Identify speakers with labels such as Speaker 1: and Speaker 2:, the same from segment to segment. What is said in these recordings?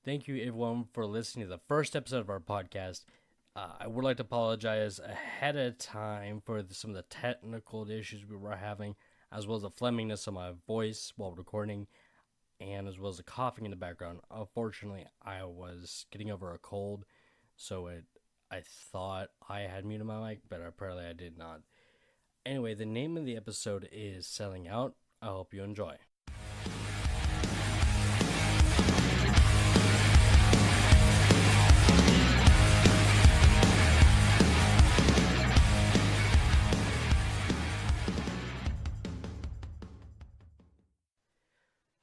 Speaker 1: thank you everyone for listening to the first episode of our podcast. I would like to apologize ahead of time for some of the technical issues we were having, as well as the phlegminess of my voice while recording, and as well as the coughing in the background. Unfortunately, I was getting over a cold, so I thought I had muted my mic, but apparently I did not. Anyway, the name of the episode is Selling Out. I hope you enjoy.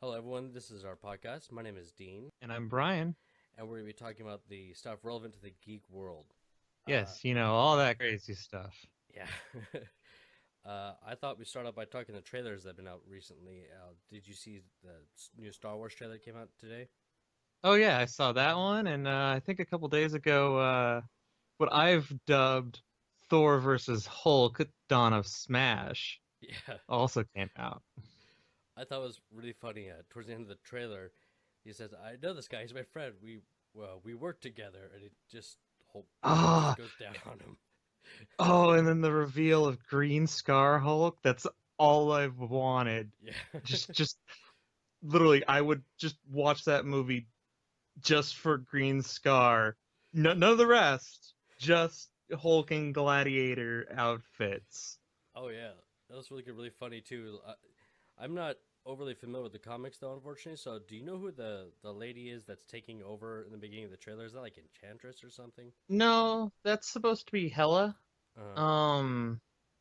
Speaker 1: Hello, everyone. This is our podcast. My name is Dean.
Speaker 2: And I'm Brian.
Speaker 1: And we're going to be talking about the stuff relevant to the geek world.
Speaker 2: Yes, all that crazy stuff.
Speaker 1: Yeah. I thought we'd start out by talking the trailers that have been out recently. Did you see the new Star Wars trailer that came out today?
Speaker 2: Oh, yeah, I saw that one. And I think a couple days ago, what I've dubbed Thor versus Hulk, Dawn of Smash, also came out.
Speaker 1: I thought it was really funny. Towards the end of the trailer, he says, "I know this guy. He's my friend. We work together," and it just goes down on him.
Speaker 2: Oh, and then the reveal of Green Scar Hulk. That's all I've wanted.
Speaker 1: Yeah.
Speaker 2: just literally, I would just watch that movie just for Green Scar. None of the rest. Just Hulk and Gladiator outfits.
Speaker 1: Oh yeah, that was really good, really funny too. I'm not overly familiar with the comics though, unfortunately. So, do you know who the lady is that's taking over in the beginning of the trailer? Is that like Enchantress or something?
Speaker 2: No, that's supposed to be Hela.
Speaker 1: Uh,
Speaker 2: In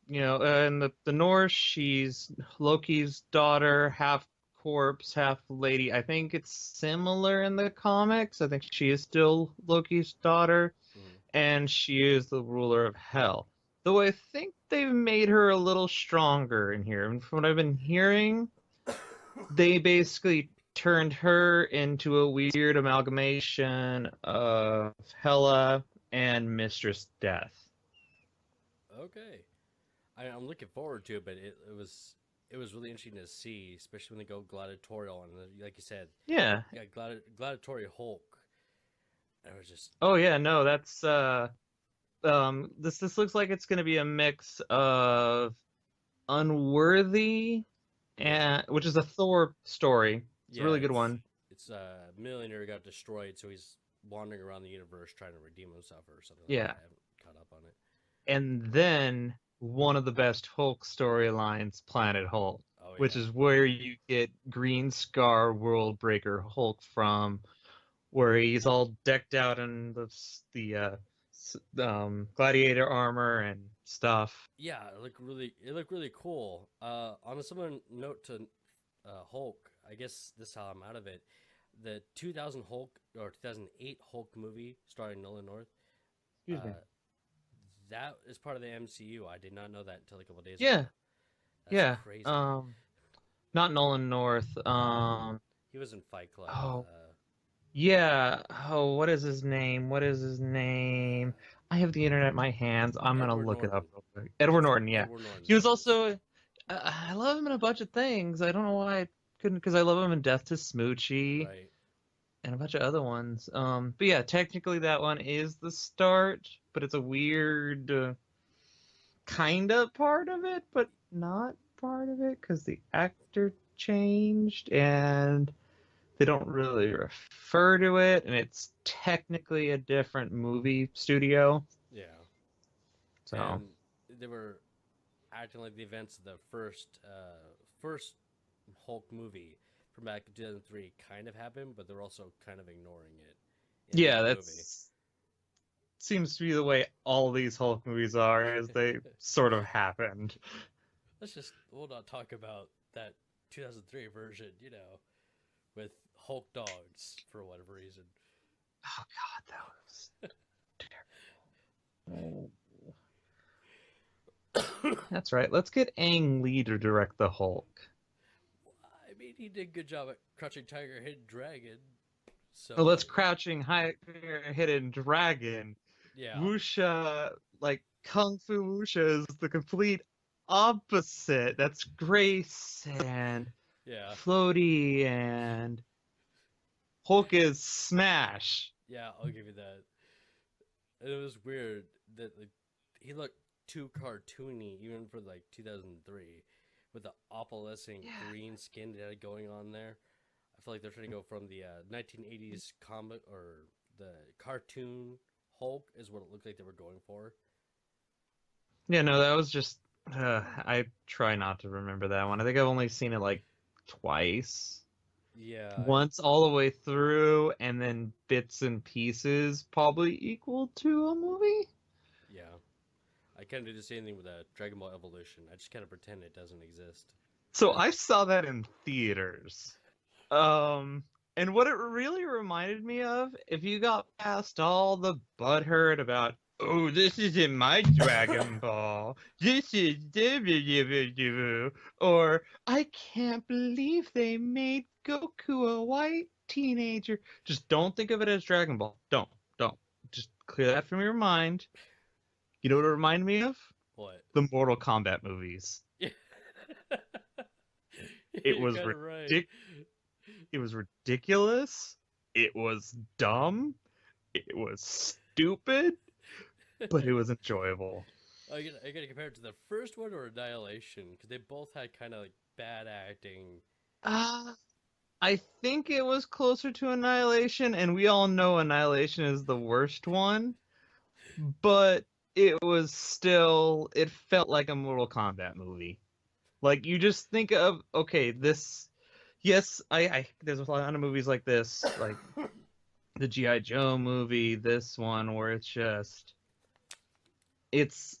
Speaker 2: the Norse, she's Loki's daughter, half corpse, half lady. I think it's similar in the comics. I think she is still Loki's daughter, and she is the ruler of Hell. Though I think they've made her a little stronger in here. And from what I've been hearing, they basically turned her into a weird amalgamation of Hela and Mistress Death.
Speaker 1: Okay, I'm looking forward to it, but it was really interesting to see, especially when they go gladiatorial and like you said,
Speaker 2: Yeah,
Speaker 1: gladiatory Hulk. And it was just
Speaker 2: no, that's this looks like it's going to be a mix of Unworthy and which is a Thor story. It's a really good one.
Speaker 1: It's a millionaire got destroyed, so he's wandering around the universe trying to redeem himself or something.
Speaker 2: Yeah,
Speaker 1: like that. I haven't caught up on it.
Speaker 2: And then one of the best Hulk storylines, Planet Hulk, which is where you get Green Scar World Breaker Hulk from, where he's all decked out in the gladiator armor and stuff.
Speaker 1: Yeah, it looked really cool. On a similar note to Hulk, I guess this is how I'm out of it. The 2000 Hulk or 2008 Hulk movie starring Nolan North.
Speaker 2: Excuse me.
Speaker 1: That is part of the MCU. I did not know that until a couple days
Speaker 2: ago.
Speaker 1: That's
Speaker 2: yeah.
Speaker 1: Crazy.
Speaker 2: Not Nolan North.
Speaker 1: He was in Fight Club.
Speaker 2: Oh. Yeah. Oh, what is his name? I have the internet in my hands. I'm going to look it up real quick. Edward Norton, yeah. He was also... I love him in a bunch of things. I don't know why I couldn't... Because I love him in Death to Smoochie.
Speaker 1: Right.
Speaker 2: And a bunch of other ones. But yeah, technically that one is the start. But it's a weird... kind of part of it, but not part of it. Because the actor changed. And... they don't really refer to it, and it's technically a different movie studio.
Speaker 1: Yeah.
Speaker 2: So
Speaker 1: and they were acting like the events of the first Hulk movie from back in 2003 kind of happened, but they're also kind of ignoring it.
Speaker 2: Yeah, that seems to be the way all these Hulk movies are, as they sort of happened.
Speaker 1: We'll not talk about that 2003 version, with Hulk dogs for whatever reason.
Speaker 2: Oh God, that was terrible. That's right. Let's get Ang Lee to direct the Hulk.
Speaker 1: I mean, he did a good job at Crouching Tiger, Hidden Dragon. So
Speaker 2: let's Crouching Hidden Dragon.
Speaker 1: Yeah.
Speaker 2: Wuxia, like Kung Fu Wuxia, is the complete opposite. That's Grace and
Speaker 1: Yeah.
Speaker 2: Floaty and Hulk is smash.
Speaker 1: Yeah, I'll give you that. And it was weird that like he looked too cartoony even for like 2003 with the opalescent
Speaker 2: Yeah.
Speaker 1: green skin that had going on there. I feel like they're trying to go from the 1980s comic or the cartoon Hulk is what it looked like they were going for.
Speaker 2: Yeah, no, that was just. I try not to remember that one. I think I've only seen it like twice.
Speaker 1: Yeah,
Speaker 2: Once all the way through, and then bits and pieces, probably equal to a movie.
Speaker 1: yeah. I kind of do the same thing with Dragon Ball Evolution. I just kind of pretend it doesn't exist.
Speaker 2: So I saw that in theaters. Um, and what it really reminded me of, if you got past all the butthurt about, oh, this isn't my Dragon Ball, this is or I can't believe they made Goku a white teenager. Just don't think of it as Dragon Ball. Don't. Just clear that from your mind. You know what it reminded me of?
Speaker 1: What?
Speaker 2: The Mortal Kombat movies.
Speaker 1: Yeah.
Speaker 2: It
Speaker 1: You're
Speaker 2: was
Speaker 1: kind of right.
Speaker 2: ridiculous. It was ridiculous. It was dumb. It was stupid, but it was enjoyable.
Speaker 1: I gotta compare it to the first one or Annihilation because they both had kind of like bad acting.
Speaker 2: Uh, I think it was closer to Annihilation, and we all know Annihilation is the worst one, but it was still, it felt like a Mortal Kombat movie. Like, you just think of, okay, this, yes, there's a lot of movies like this, like the G.I. Joe movie, this one, where it's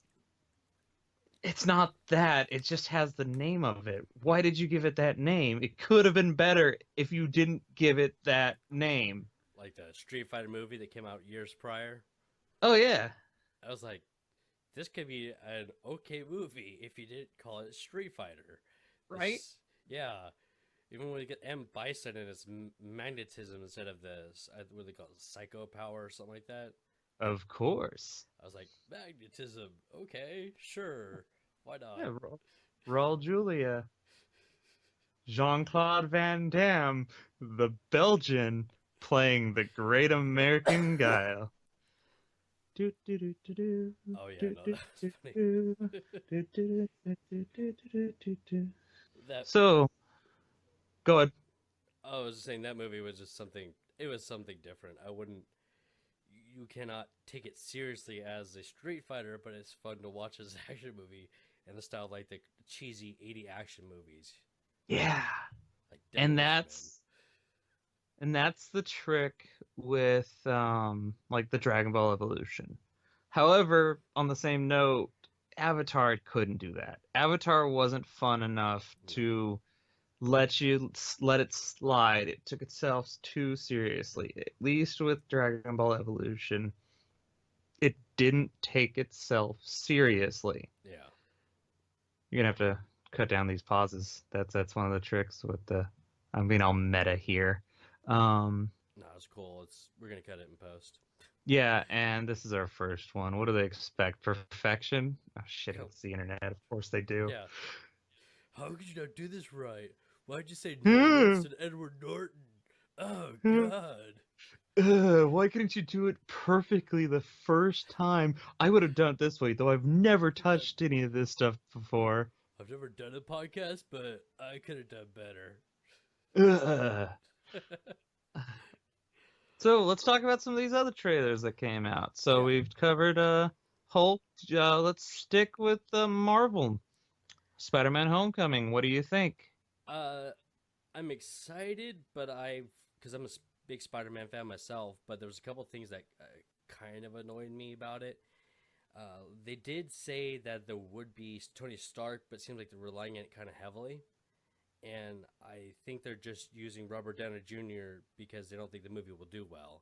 Speaker 2: it's not that. It just has the name of it. Why did you give it that name? It could have been better if you didn't give it that name.
Speaker 1: Like the Street Fighter movie that came out years prior.
Speaker 2: Oh yeah,
Speaker 1: I was like, this could be an okay movie if you didn't call it Street Fighter.
Speaker 2: right?
Speaker 1: It's, yeah. Even when you get M Bison and its magnetism instead of this, what they call it, psycho power or something like that.
Speaker 2: Of course.
Speaker 1: I was like, magnetism, okay, sure, why not?
Speaker 2: Yeah, Raul Julia, Jean-Claude Van Damme, the Belgian playing the great American guile. Do, do, do, do, do,
Speaker 1: Oh yeah,
Speaker 2: do,
Speaker 1: no,
Speaker 2: do,
Speaker 1: that was
Speaker 2: do,
Speaker 1: funny.
Speaker 2: do, do, do, do, do, do, do, do.
Speaker 1: That
Speaker 2: So, go ahead.
Speaker 1: I was saying that movie was just something. It was something different. I wouldn't. You cannot take it seriously as a Street Fighter, but it's fun to watch as an action movie in the style of like the cheesy 80 action movies,
Speaker 2: Yeah.
Speaker 1: like
Speaker 2: And
Speaker 1: Demolition Man.
Speaker 2: that's the trick with like the Dragon Ball Evolution. However, on the same note, Avatar couldn't do that. Avatar wasn't fun enough
Speaker 1: No,
Speaker 2: to let it slide. It took itself too seriously. At least with Dragon Ball Evolution, it didn't take itself seriously.
Speaker 1: yeah,
Speaker 2: You're gonna have to cut down these pauses. That's one of the tricks with the. I'm being all meta here.
Speaker 1: no, it's cool. We're gonna cut it in post.
Speaker 2: Yeah, and this is our first one. What do they expect? Perfection? Oh shit,
Speaker 1: Yo,
Speaker 2: it's the internet. Of course they do.
Speaker 1: yeah. How could you not do this right? Why'd you say Nolan
Speaker 2: Hmm.
Speaker 1: instead of Edward Norton? Oh
Speaker 2: Hmm.
Speaker 1: God.
Speaker 2: Why couldn't you do it perfectly the first time? I would have done it this way, though I've never
Speaker 1: Yeah,
Speaker 2: touched any of this stuff before.
Speaker 1: I've never done a podcast, but I could have done better.
Speaker 2: Ugh. So let's talk about some of these other trailers that came out. So
Speaker 1: Yeah.
Speaker 2: we've covered Hulk. Let's stick with Marvel. Spider-Man: Homecoming. What do you think?
Speaker 1: Uh, I'm excited, but because I'm a big Spider-Man fan myself, but there was a couple things that kind of annoyed me about it. They did say that there would be Tony Stark, but it seems like they're relying on it kind of heavily. And I think they're just using Robert Downey Jr. because they don't think the movie will do well.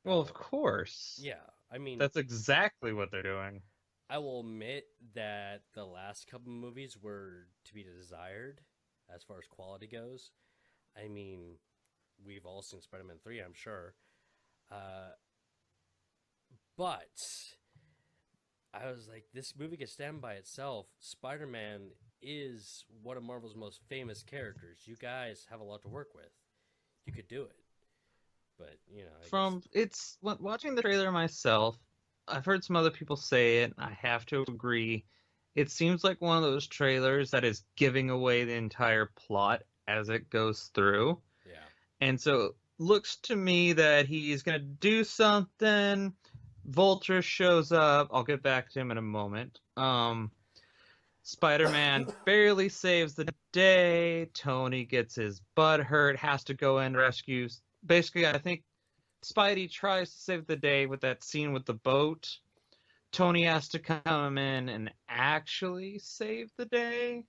Speaker 2: Well, of course.
Speaker 1: Yeah, I mean,
Speaker 2: That's exactly what they're doing.
Speaker 1: I will admit that the last couple movies were to be desired as far as quality goes. I mean, we've all seen Spider-Man 3, I'm sure. Uh, but I was like, this movie can stand by itself. Spider-Man is one of Marvel's most famous characters. You guys have a lot to work with. You could do it. But I guess
Speaker 2: From watching the trailer myself, I've heard some other people say it. I have to agree. It seems like one of those trailers that is giving away the entire plot as it goes through.
Speaker 1: yeah.
Speaker 2: And so looks to me that he's gonna do something. Vulture shows up. I'll get back to him in a moment. Spider-Man barely saves the day. Tony gets his butt hurt, has to go in rescues. Basically, I think Spidey tries to save the day with that scene with the boat. Tony has to come in and actually save the day.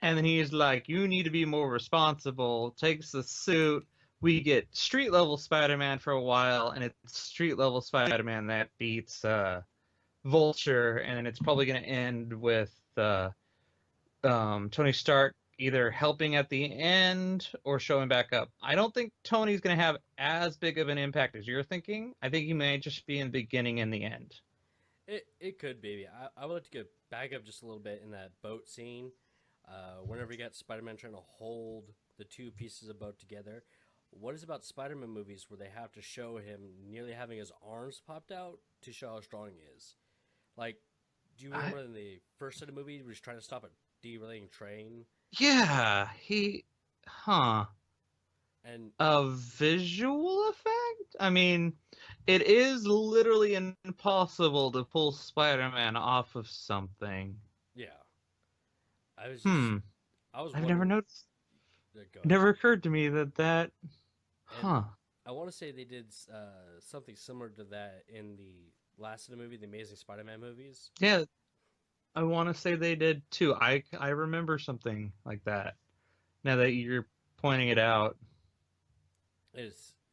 Speaker 2: And then he's like, "You need to be more responsible." Takes the suit. We get street level Spider-Man for a while, and it's street level Spider-Man that beats Vulture, and then it's probably going to end with Tony Stark either helping at the end or showing back up. I don't think Tony's going to have as big of an impact as you're thinking. I think he may just be in the beginning and the end.
Speaker 1: It could be. I would like to go back up just a little bit in that boat scene. Whenever you got Spider-Man trying to hold the two pieces of boat together, what is about Spider-Man movies where they have to show him nearly having his arms popped out to show how strong he is? Like, do you remember in the first set of movies where he's trying to stop a derailing train?
Speaker 2: Yeah, huh.
Speaker 1: And
Speaker 2: A visual effect? I mean, it is literally impossible to pull Spider-Man off of something.
Speaker 1: yeah, I was just
Speaker 2: Hmm.
Speaker 1: I was
Speaker 2: I've never
Speaker 1: wondering.
Speaker 2: noticed.
Speaker 1: Go
Speaker 2: It
Speaker 1: ahead.
Speaker 2: never occurred to me that.
Speaker 1: And
Speaker 2: Huh.
Speaker 1: I want to say they did something similar to that in the last of the movie, the Amazing Spider-Man movies.
Speaker 2: Yeah, I want to say they did too. I remember something like that. Now that you're pointing it out.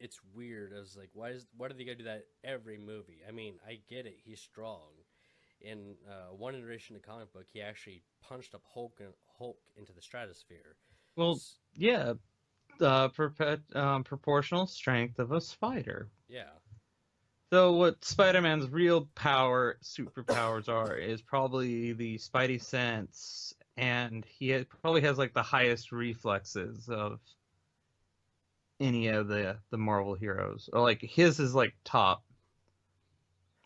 Speaker 1: It's weird. I was like, why do they gotta do that every movie? I mean, I get it. He's strong. In one iteration of the comic book, he actually punched up Hulk into the stratosphere.
Speaker 2: Well, yeah, the proportional strength of a spider.
Speaker 1: Yeah,
Speaker 2: So what Spider-Man's real superpowers are, is probably the Spidey sense, and probably has like the highest reflexes of any of the Marvel heroes. Or like his is like top.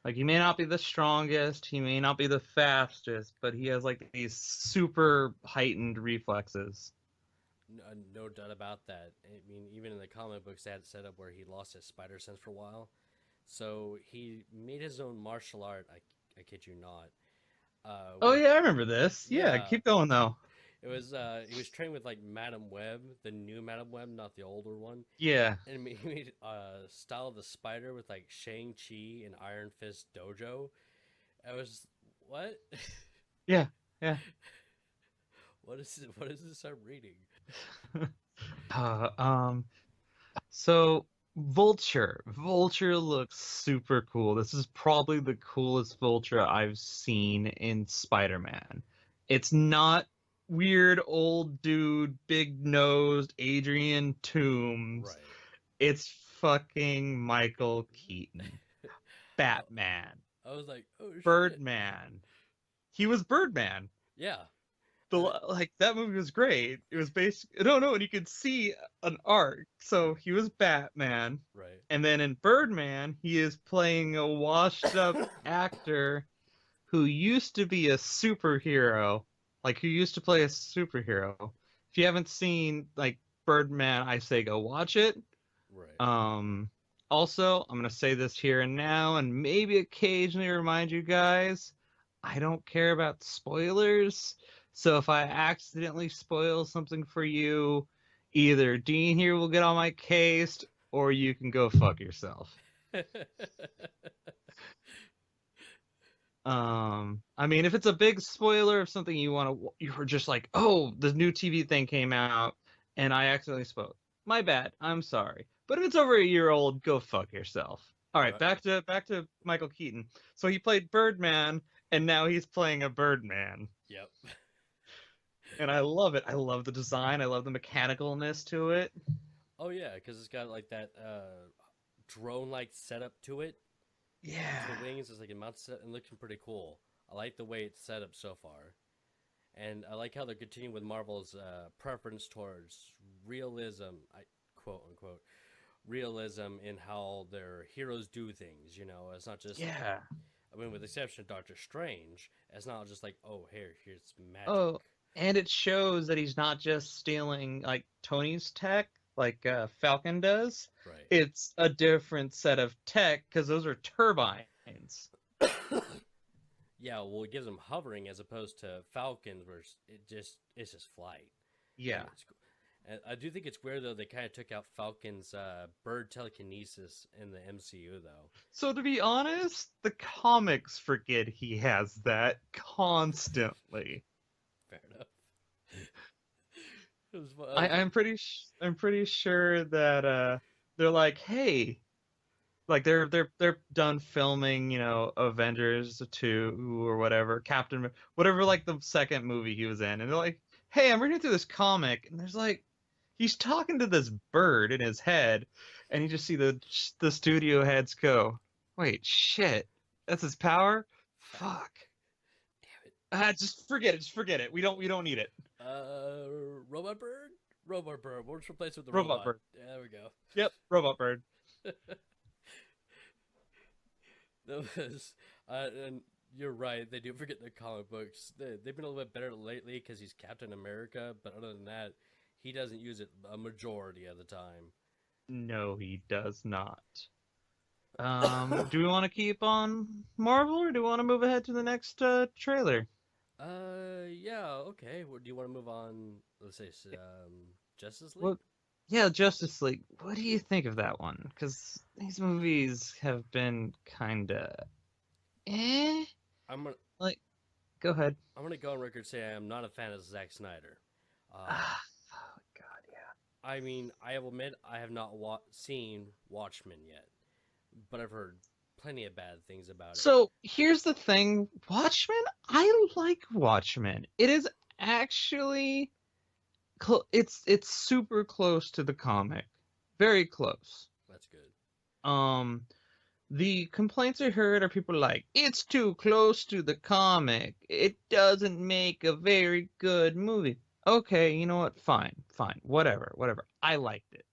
Speaker 2: Like he may not be the strongest, he may not be the fastest, but he has like these super heightened reflexes.
Speaker 1: no doubt about that. I mean, even in the comic books, they had it set up where he lost his spider sense for a while. So he made his own martial art. I kid you not.
Speaker 2: Oh
Speaker 1: Which
Speaker 2: yeah, I remember this. Yeah,
Speaker 1: yeah,
Speaker 2: keep going though.
Speaker 1: it was he was trained with like Madam Web, the new Madam Web, not the older one,
Speaker 2: Yeah.
Speaker 1: and he made style of the spider with like Shang Chi and Iron Fist Dojo. I was what?
Speaker 2: Yeah. Yeah.
Speaker 1: What is this I'm reading?
Speaker 2: Uh, um so Vulture looks super cool. This is probably the coolest Vulture I've seen in Spider-Man. It's not weird old dude, big nosed Adrian Toomes.
Speaker 1: Right.
Speaker 2: It's fucking Michael Keaton.
Speaker 1: I,
Speaker 2: Batman.
Speaker 1: I was like, oh shit.
Speaker 2: Birdman. He was Birdman.
Speaker 1: Yeah.
Speaker 2: The
Speaker 1: And it,
Speaker 2: like that movie was great. It was based no no, and you could see an arc. So he was Batman,
Speaker 1: right.
Speaker 2: and then in Birdman, he is playing a washed up actor who used to be a superhero, like who used to play a superhero. If you haven't seen like Birdman, I say go watch it.
Speaker 1: Right.
Speaker 2: Um, Also, I'm gonna say this here and now, and maybe occasionally remind you guys, I don't care about spoilers. So if I accidentally spoil something for you, either Dean here will get on my case, or you can go fuck yourself. I mean, if it's a big spoiler of something you were just like, oh, the new TV thing came out, and I accidentally spoke. My bad. I'm sorry. But if it's over a year old, go fuck yourself. All right,
Speaker 1: Right.
Speaker 2: back to Michael Keaton. So he played Birdman, and now he's playing a Birdman,
Speaker 1: Yep.
Speaker 2: and I love it. I love the design. I love the mechanicalness to it.
Speaker 1: Oh yeah, because it's got like that drone-like setup to it.
Speaker 2: Yeah.
Speaker 1: To the wings is like a mount set and looking pretty cool. I like the way it's set up so far, and I like how they're continuing with Marvel's preference towards realism. I quote unquote realism in how their heroes do things. You know, it's not just.
Speaker 2: Yeah.
Speaker 1: I mean, with the exception of Doctor Strange, it's not just like, oh, here's magic.
Speaker 2: Oh, and it shows that he's not just stealing like Tony's tech like Falcon does.
Speaker 1: Right.
Speaker 2: It's a different set of tech because those are turbines.
Speaker 1: Yeah, well, it gives them hovering as opposed to Falcons, where it's just flight.
Speaker 2: Yeah.
Speaker 1: And it's cool. And I do think it's weird though. They kind of took out Falcon's bird telekinesis in the MCU though.
Speaker 2: So to be honest, the comics forget he has that constantly.
Speaker 1: Fair enough. It was,
Speaker 2: I'm pretty sure that they're like, hey, like they're done filming, you know, Avengers 2 or whatever, whatever, like the second movie he was in, and they're like, hey, I'm reading through this comic, and there's like he's talking to this bird in his head, and you just see the studio heads go, wait, shit, that's his power? Fuck.
Speaker 1: Damn it.
Speaker 2: Just forget it. Just forget it. We don't need it.
Speaker 1: Robot bird. Robot bird. We'll just replace it with the
Speaker 2: Robot bird.
Speaker 1: Yeah, there we go.
Speaker 2: Yep, robot bird.
Speaker 1: That was, and you're right. They do forget the comic books. They've been a little bit better lately because he's Captain America. But other than that, he doesn't use it a majority of the time.
Speaker 2: No, he does not. Do we want to keep on Marvel, or do we want to move ahead to the next trailer?
Speaker 1: Yeah, okay. Well, do you want to move on? Let's say, Justice League.
Speaker 2: Well, yeah, Justice League. What do you think of that one? Because these movies have been kinda,
Speaker 1: I'm gonna,
Speaker 2: like, go ahead.
Speaker 1: I'm gonna go on record say I am not a fan of Zack Snyder.
Speaker 2: Oh God, yeah.
Speaker 1: I mean, I will admit I have not seen Watchmen yet, but I've heard plenty of bad things about it.
Speaker 2: So here's the thing, Watchmen. I like Watchmen. It is actually, it's super close to the comic, very close.
Speaker 1: That's good.
Speaker 2: The complaints I heard are people like, it's too close to the comic. It doesn't make a very good movie. Okay, you know what? Fine, whatever. I liked it.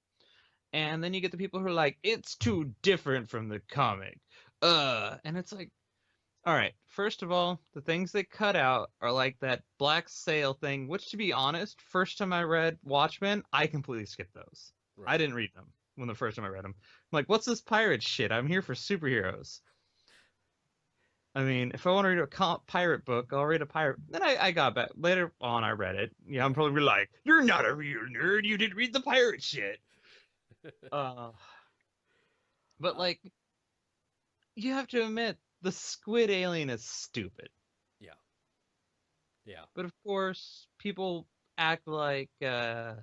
Speaker 2: And then you get the people who are like, it's too different from the comic. And it's like, all right, first of all, the things they cut out are like that Black Sail thing, which, to be honest, first time I read Watchmen, I completely skipped those.
Speaker 1: Right.
Speaker 2: I didn't read them when the first time I read them. I'm like, what's this pirate shit? I'm here for superheroes. I mean, if I want to read a pirate book, I'll read a pirate. Then I got back. Later on, I read it. Yeah, I'm probably like, you're not a real nerd. You didn't read the pirate shit. But, like, you have to admit, the squid alien is stupid.
Speaker 1: Yeah. Yeah.
Speaker 2: But, of course, people act like Alan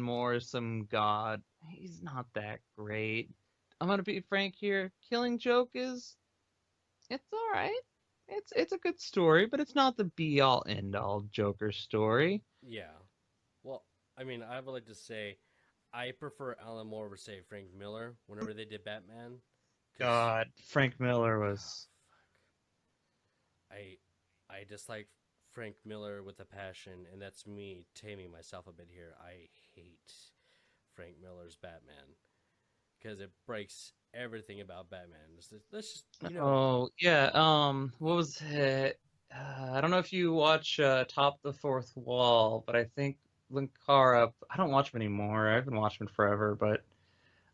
Speaker 2: Moore is some god. He's not that great. I'm going to be frank here. Killing Joke it's all right. It's a good story, but it's not the be-all, end-all Joker story.
Speaker 1: Yeah. Well, I mean, I would like to say I prefer Alan Moore over, say, Frank Miller whenever they did Batman.
Speaker 2: God, Frank Miller was...
Speaker 1: I dislike Frank Miller with a passion, and that's me taming myself a bit here. I hate Frank Miller's Batman because it breaks everything about Batman. Let's just, you know.
Speaker 2: Oh, yeah. What was it? I don't know if you watch Top the Fourth Wall, but I think Linkara, I don't watch him anymore. I haven't watched him forever, but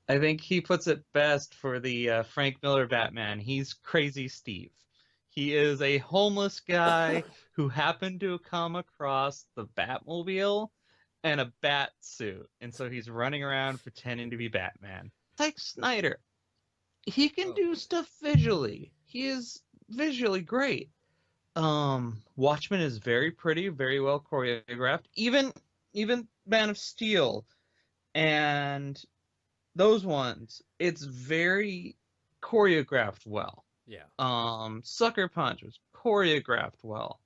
Speaker 2: I think he puts it best for the Frank Miller Batman. He's Crazy Steve. He is a homeless guy who happened to come across the Batmobile and a bat suit, and so he's running around pretending to be Batman. Like Snyder. He can do stuff visually. He is visually great. Watchmen is very pretty, very well choreographed. Even Man of Steel and those ones, it's very choreographed well.
Speaker 1: Yeah.
Speaker 2: Sucker Punch was choreographed well.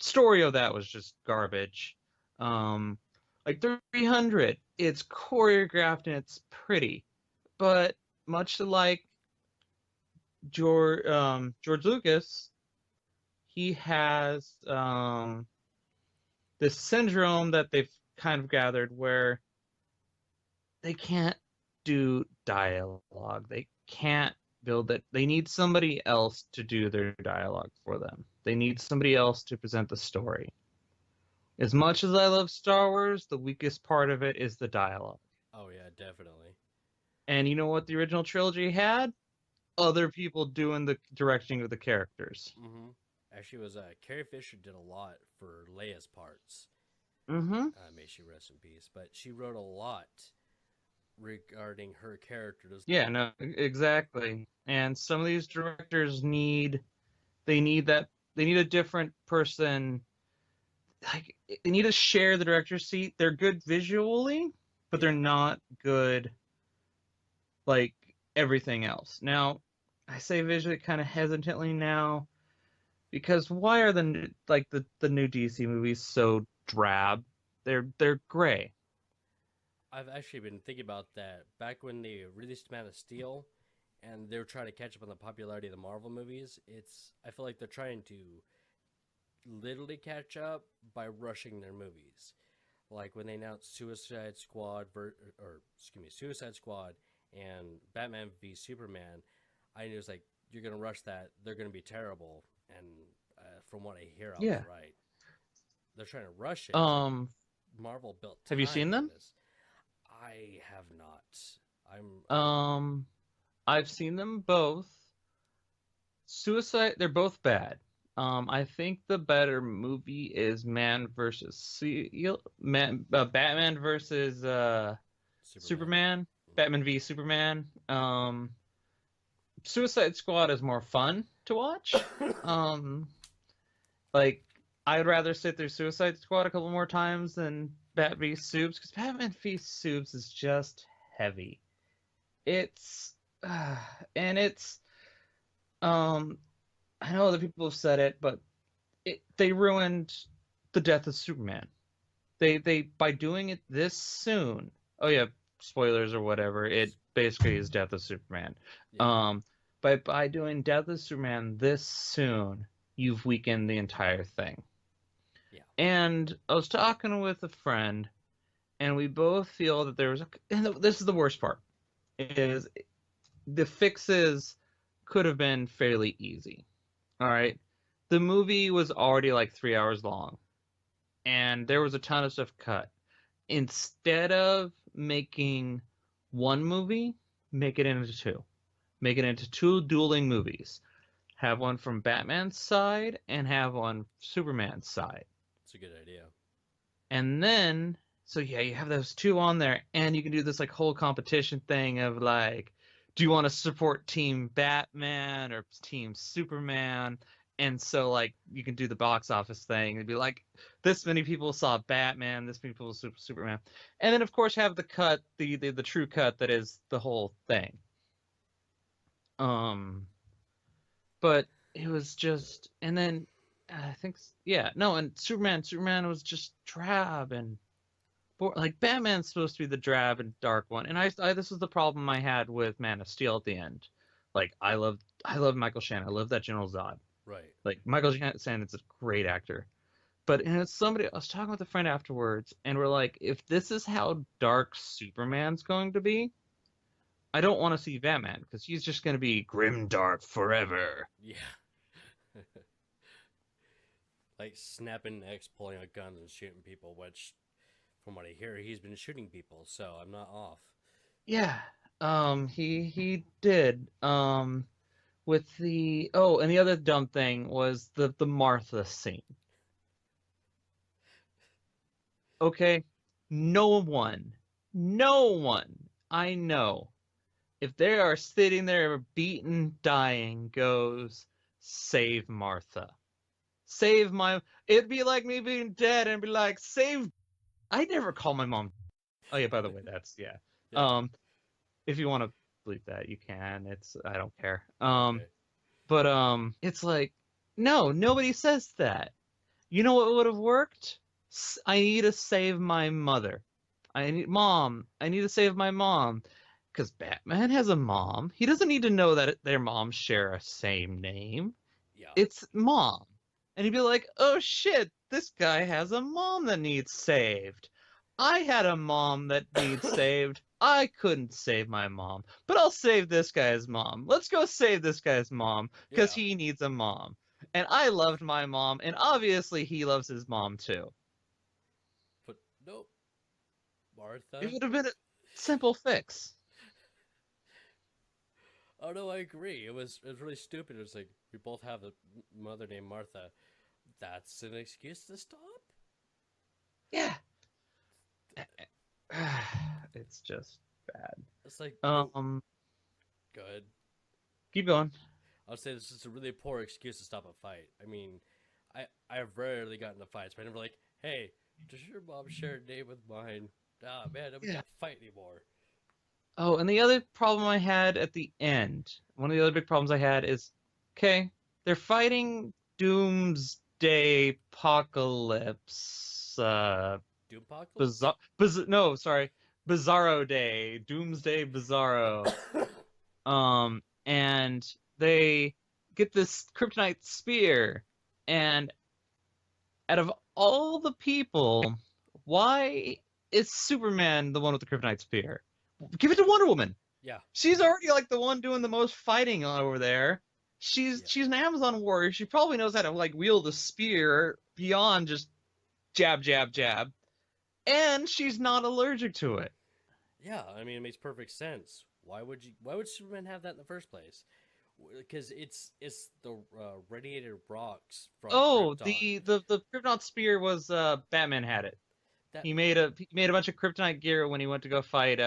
Speaker 2: Story of that was just garbage. Like 300, it's choreographed and it's pretty, but much like George Lucas, he has this syndrome that they've kind of gathered where they can't do dialogue. They can't build it. They need somebody else to do their dialogue for them. They need somebody else to present the story. As much as I love Star Wars, the weakest part of it is the dialogue.
Speaker 1: Oh yeah, definitely.
Speaker 2: And you know what the original trilogy had? Other people doing the directing of the characters.
Speaker 1: Mm-hmm. Actually, it was Carrie Fisher did a lot for Leia's parts.
Speaker 2: Mm-hmm.
Speaker 1: May she rest in peace. But she wrote a lot regarding her characters.
Speaker 2: Yeah, no, exactly. And some of these directors they need that they need a different person. Like they need to share the director's seat. They're good visually, but they're
Speaker 1: Yeah.
Speaker 2: not good like everything else. Now, I say visually kind of hesitantly now because why are the new DC movies so drab? They're gray.
Speaker 1: I've actually been thinking about that back when they released Man of Steel, and they were trying to catch up on the popularity of the Marvel movies. I feel like they're trying to literally catch up by rushing their movies. Like when they announced Suicide Squad and Batman v Superman, I knew it was like you're gonna rush that. They're gonna be terrible. And from what I hear, I was
Speaker 2: Yeah.
Speaker 1: right. They're trying to rush it.
Speaker 2: Um,
Speaker 1: Marvel built
Speaker 2: have you
Speaker 1: time
Speaker 2: seen
Speaker 1: for
Speaker 2: them?
Speaker 1: this. I have not.
Speaker 2: Um, I've seen them both. They're both bad. I think the better movie is Batman versus
Speaker 1: Superman.
Speaker 2: Superman, Batman v Superman. Suicide Squad is more fun to watch. Um, like I'd rather sit through Suicide Squad a couple more times than Bat v Supes because Batman v Supes is just heavy. It's and it's um I know other people have said it, but they ruined the death of Superman. They by doing it this soon. Oh yeah, spoilers or whatever. It basically is death of Superman.
Speaker 1: Yeah.
Speaker 2: But by doing death of Superman this soon, you've weakened the entire thing.
Speaker 1: Yeah.
Speaker 2: And I was talking with a friend, and we both feel that and this is the worst part, is the fixes could have been fairly easy. All right. The movie was already like 3 hours long, and there was a ton of stuff cut. Instead of making one movie, make it into two. Make it into two dueling movies. Have one from Batman's side and have one Superman's side.
Speaker 1: It's a good idea.
Speaker 2: And then, so yeah, you have those two on there, and you can do this like whole competition thing of like, do you want to support Team Batman or Team Superman? And so like you can do the box office thing and be like, this many people saw Batman, this many people saw Superman, and then of course have the cut, the true cut that is the whole thing. But it was just, and then I think yeah, no, and Superman was just drab and like Batman's supposed to be the drab and dark one, and I this was the problem I had with Man of Steel at the end. Like I love Michael Shannon. I love that General Zod.
Speaker 1: Right.
Speaker 2: Like Michael Shannon's a great actor. But and it's somebody I was talking with a friend afterwards, and we're like, if this is how dark Superman's going to be, I don't want to see Batman because he's just going to be grim dark forever.
Speaker 1: Yeah. Like snapping necks, pulling out guns, and shooting people, which, from what I hear, he's been shooting people, so I'm not off.
Speaker 2: Yeah. He did. With the and the other dumb thing was the Martha scene. Okay, no one I know, if they are sitting there beaten, dying, goes, save Martha. Save my. It'd be like me being dead and be like, save. I never call my mom. Oh yeah, by the way, that's yeah.
Speaker 1: Yeah.
Speaker 2: If you want to bleep that, you can. I don't care.
Speaker 1: Okay.
Speaker 2: But it's like, no, nobody says that. You know what would have worked? I need to save my mother. I need to save my mom. Because Batman has a mom. He doesn't need to know that their moms share a same name.
Speaker 1: Yeah.
Speaker 2: It's mom. And he'd be like, oh shit, this guy has a mom that needs saved. I had a mom that needs saved. I couldn't save my mom, but I'll save this guy's mom. Let's go save this guy's mom because
Speaker 1: Yeah,
Speaker 2: he needs a mom. And I loved my mom, and obviously he loves his mom too.
Speaker 1: but nope,
Speaker 2: It
Speaker 1: Martha.
Speaker 2: would have been a simple fix.
Speaker 1: Oh no, I agree. It was really stupid. It was like we both have a mother named Martha. That's an excuse to stop.
Speaker 2: Yeah. It's just bad.
Speaker 1: It's like no.
Speaker 2: Um,
Speaker 1: Good.
Speaker 2: keep going.
Speaker 1: I'll say this is a really poor excuse to stop a fight. I mean, I've rarely gotten into fights, but I never like, hey, does your mom share a name with mine? Ah man, we
Speaker 2: Yeah.
Speaker 1: can't fight anymore.
Speaker 2: Oh, and the other problem I had at the end, one of the other big problems I had is, okay, they're fighting Doomsday Apocalypse,
Speaker 1: Doompocalypse?
Speaker 2: No, sorry, Bizarro Day, Doomsday Bizarro. And they get this kryptonite spear, and out of all the people, why is Superman the one with the kryptonite spear? Give it to Wonder Woman.
Speaker 1: Yeah,
Speaker 2: She's already like the one doing the most fighting over there. She's
Speaker 1: yeah,
Speaker 2: she's an Amazon warrior. She probably knows how to like wield a spear beyond just jab, jab, jab. And she's not allergic to it.
Speaker 1: yeah. I mean, it makes perfect sense. Why would you? Why would Superman have that in the first place? Because it's the radiated rocks from
Speaker 2: Oh,
Speaker 1: Krypton.
Speaker 2: the Kryptonite spear was Batman had it.
Speaker 1: That
Speaker 2: He made a bunch of kryptonite gear when he went to go fight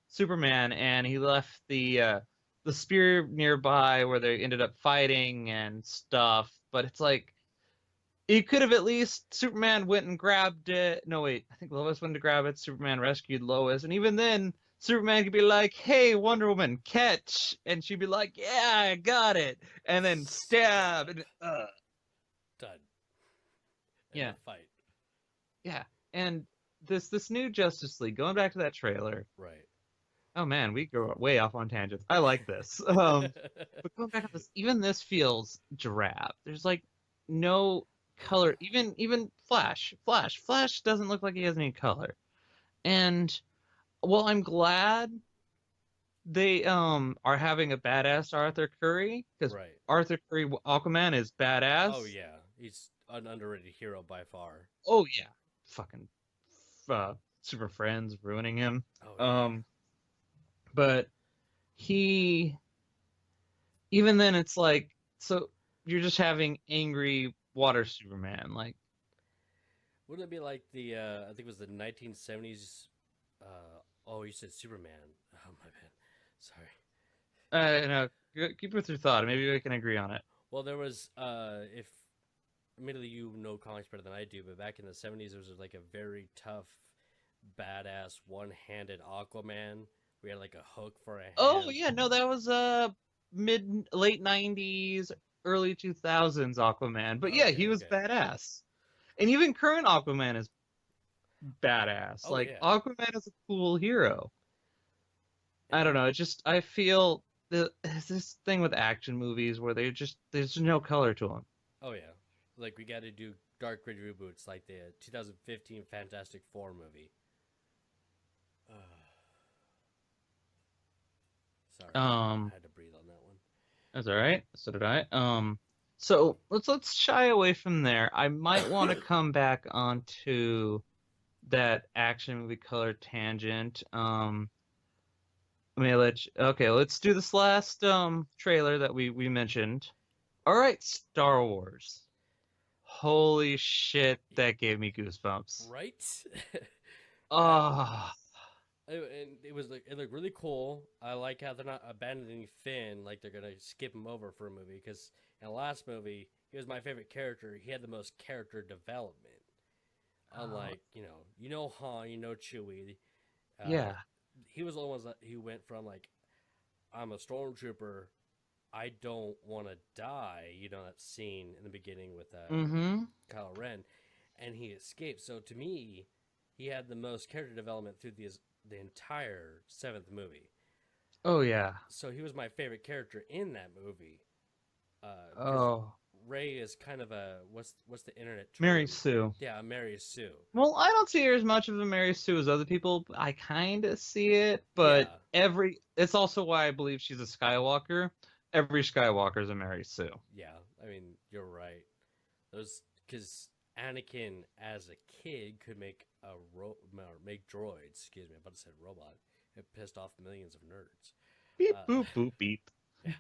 Speaker 2: Superman, and he left the spear nearby where they ended up fighting and stuff. But it's like he could have at least Superman went and grabbed it. No, wait, I think Lois went to grab it. Superman rescued Lois, and even then, Superman could be like, "Hey, Wonder Woman, catch!" and she'd be like, "Yeah, I got it," and then stab, and
Speaker 1: done in the
Speaker 2: yeah,
Speaker 1: fight.
Speaker 2: yeah, and this new Justice League, going back to that trailer.
Speaker 1: Right.
Speaker 2: Oh man, we go way off on tangents. I like this. But going back to this, even this feels drab. There's like no color. Even Flash doesn't look like he has any color. And well, I'm glad they are having a badass Arthur Curry because
Speaker 1: Right.
Speaker 2: Arthur Curry Aquaman is badass.
Speaker 1: Oh yeah, he's an underrated hero by far.
Speaker 2: Oh yeah, fucking Super Friends ruining him.
Speaker 1: Oh yeah.
Speaker 2: Um, but he even then it's like so you're just having angry water Superman. Like
Speaker 1: Wouldn't it be like the I think it was the 1970s? Oh, you said Superman. Oh my bad. Sorry.
Speaker 2: you know, keep with your thought. Maybe we can agree on it.
Speaker 1: Well, there was if admittedly you know comics better than I do, but back in the 70s there was like a very tough, badass one-handed Aquaman. We had like a hook for a
Speaker 2: Oh
Speaker 1: hand.
Speaker 2: yeah, no, that was mid late 90s, early 2000s Aquaman. But yeah,
Speaker 1: Okay,
Speaker 2: he was
Speaker 1: okay.
Speaker 2: badass. And even current Aquaman is badass.
Speaker 1: Oh
Speaker 2: Like
Speaker 1: yeah.
Speaker 2: Aquaman is a cool hero.
Speaker 1: And
Speaker 2: I don't know. It just I feel there's this thing with action movies where there's no color to them.
Speaker 1: oh yeah, like we got to do dark grid reboots like the 2015 Fantastic Four movie. Sorry,
Speaker 2: Um,
Speaker 1: I had to breathe on that one.
Speaker 2: that's all right. So did I. So let's shy away from there. I might want to come back onto that action movie color tangent. Let me let you, okay, let's do this last trailer that we mentioned. All right, Star Wars. Holy shit, that gave me goosebumps.
Speaker 1: Right? I,
Speaker 2: Oh,
Speaker 1: and it looked really cool. I like how they're not abandoning Finn, like they're gonna skip him over for a movie. Because in the last movie, he was my favorite character. He had the most character development. Unlike Han, Chewie. Uh,
Speaker 2: yeah.
Speaker 1: he was the only ones that he went from like, I'm a stormtrooper. I don't want to die. That scene in the beginning with
Speaker 2: Mm-hmm.
Speaker 1: Kylo Ren, and he escaped. So to me, he had the most character development through the entire seventh movie.
Speaker 2: Oh yeah.
Speaker 1: So he was my favorite character in that movie. Because
Speaker 2: Oh.
Speaker 1: Ray is kind of a what's the internet
Speaker 2: Mary
Speaker 1: term?
Speaker 2: Sue.
Speaker 1: Yeah, Mary Sue.
Speaker 2: Well, I don't see her as much of a Mary Sue as other people. I kind of see it, but
Speaker 1: Yeah,
Speaker 2: it's also why I believe she's a Skywalker. Every Skywalker is a Mary Sue.
Speaker 1: yeah. I mean, you're right. Those because Anakin as a kid could make or make droids. Excuse me, I'm about to say robot. It pissed off millions of nerds.
Speaker 2: Beep
Speaker 1: Uh,
Speaker 2: boop boop beep.
Speaker 1: yeah.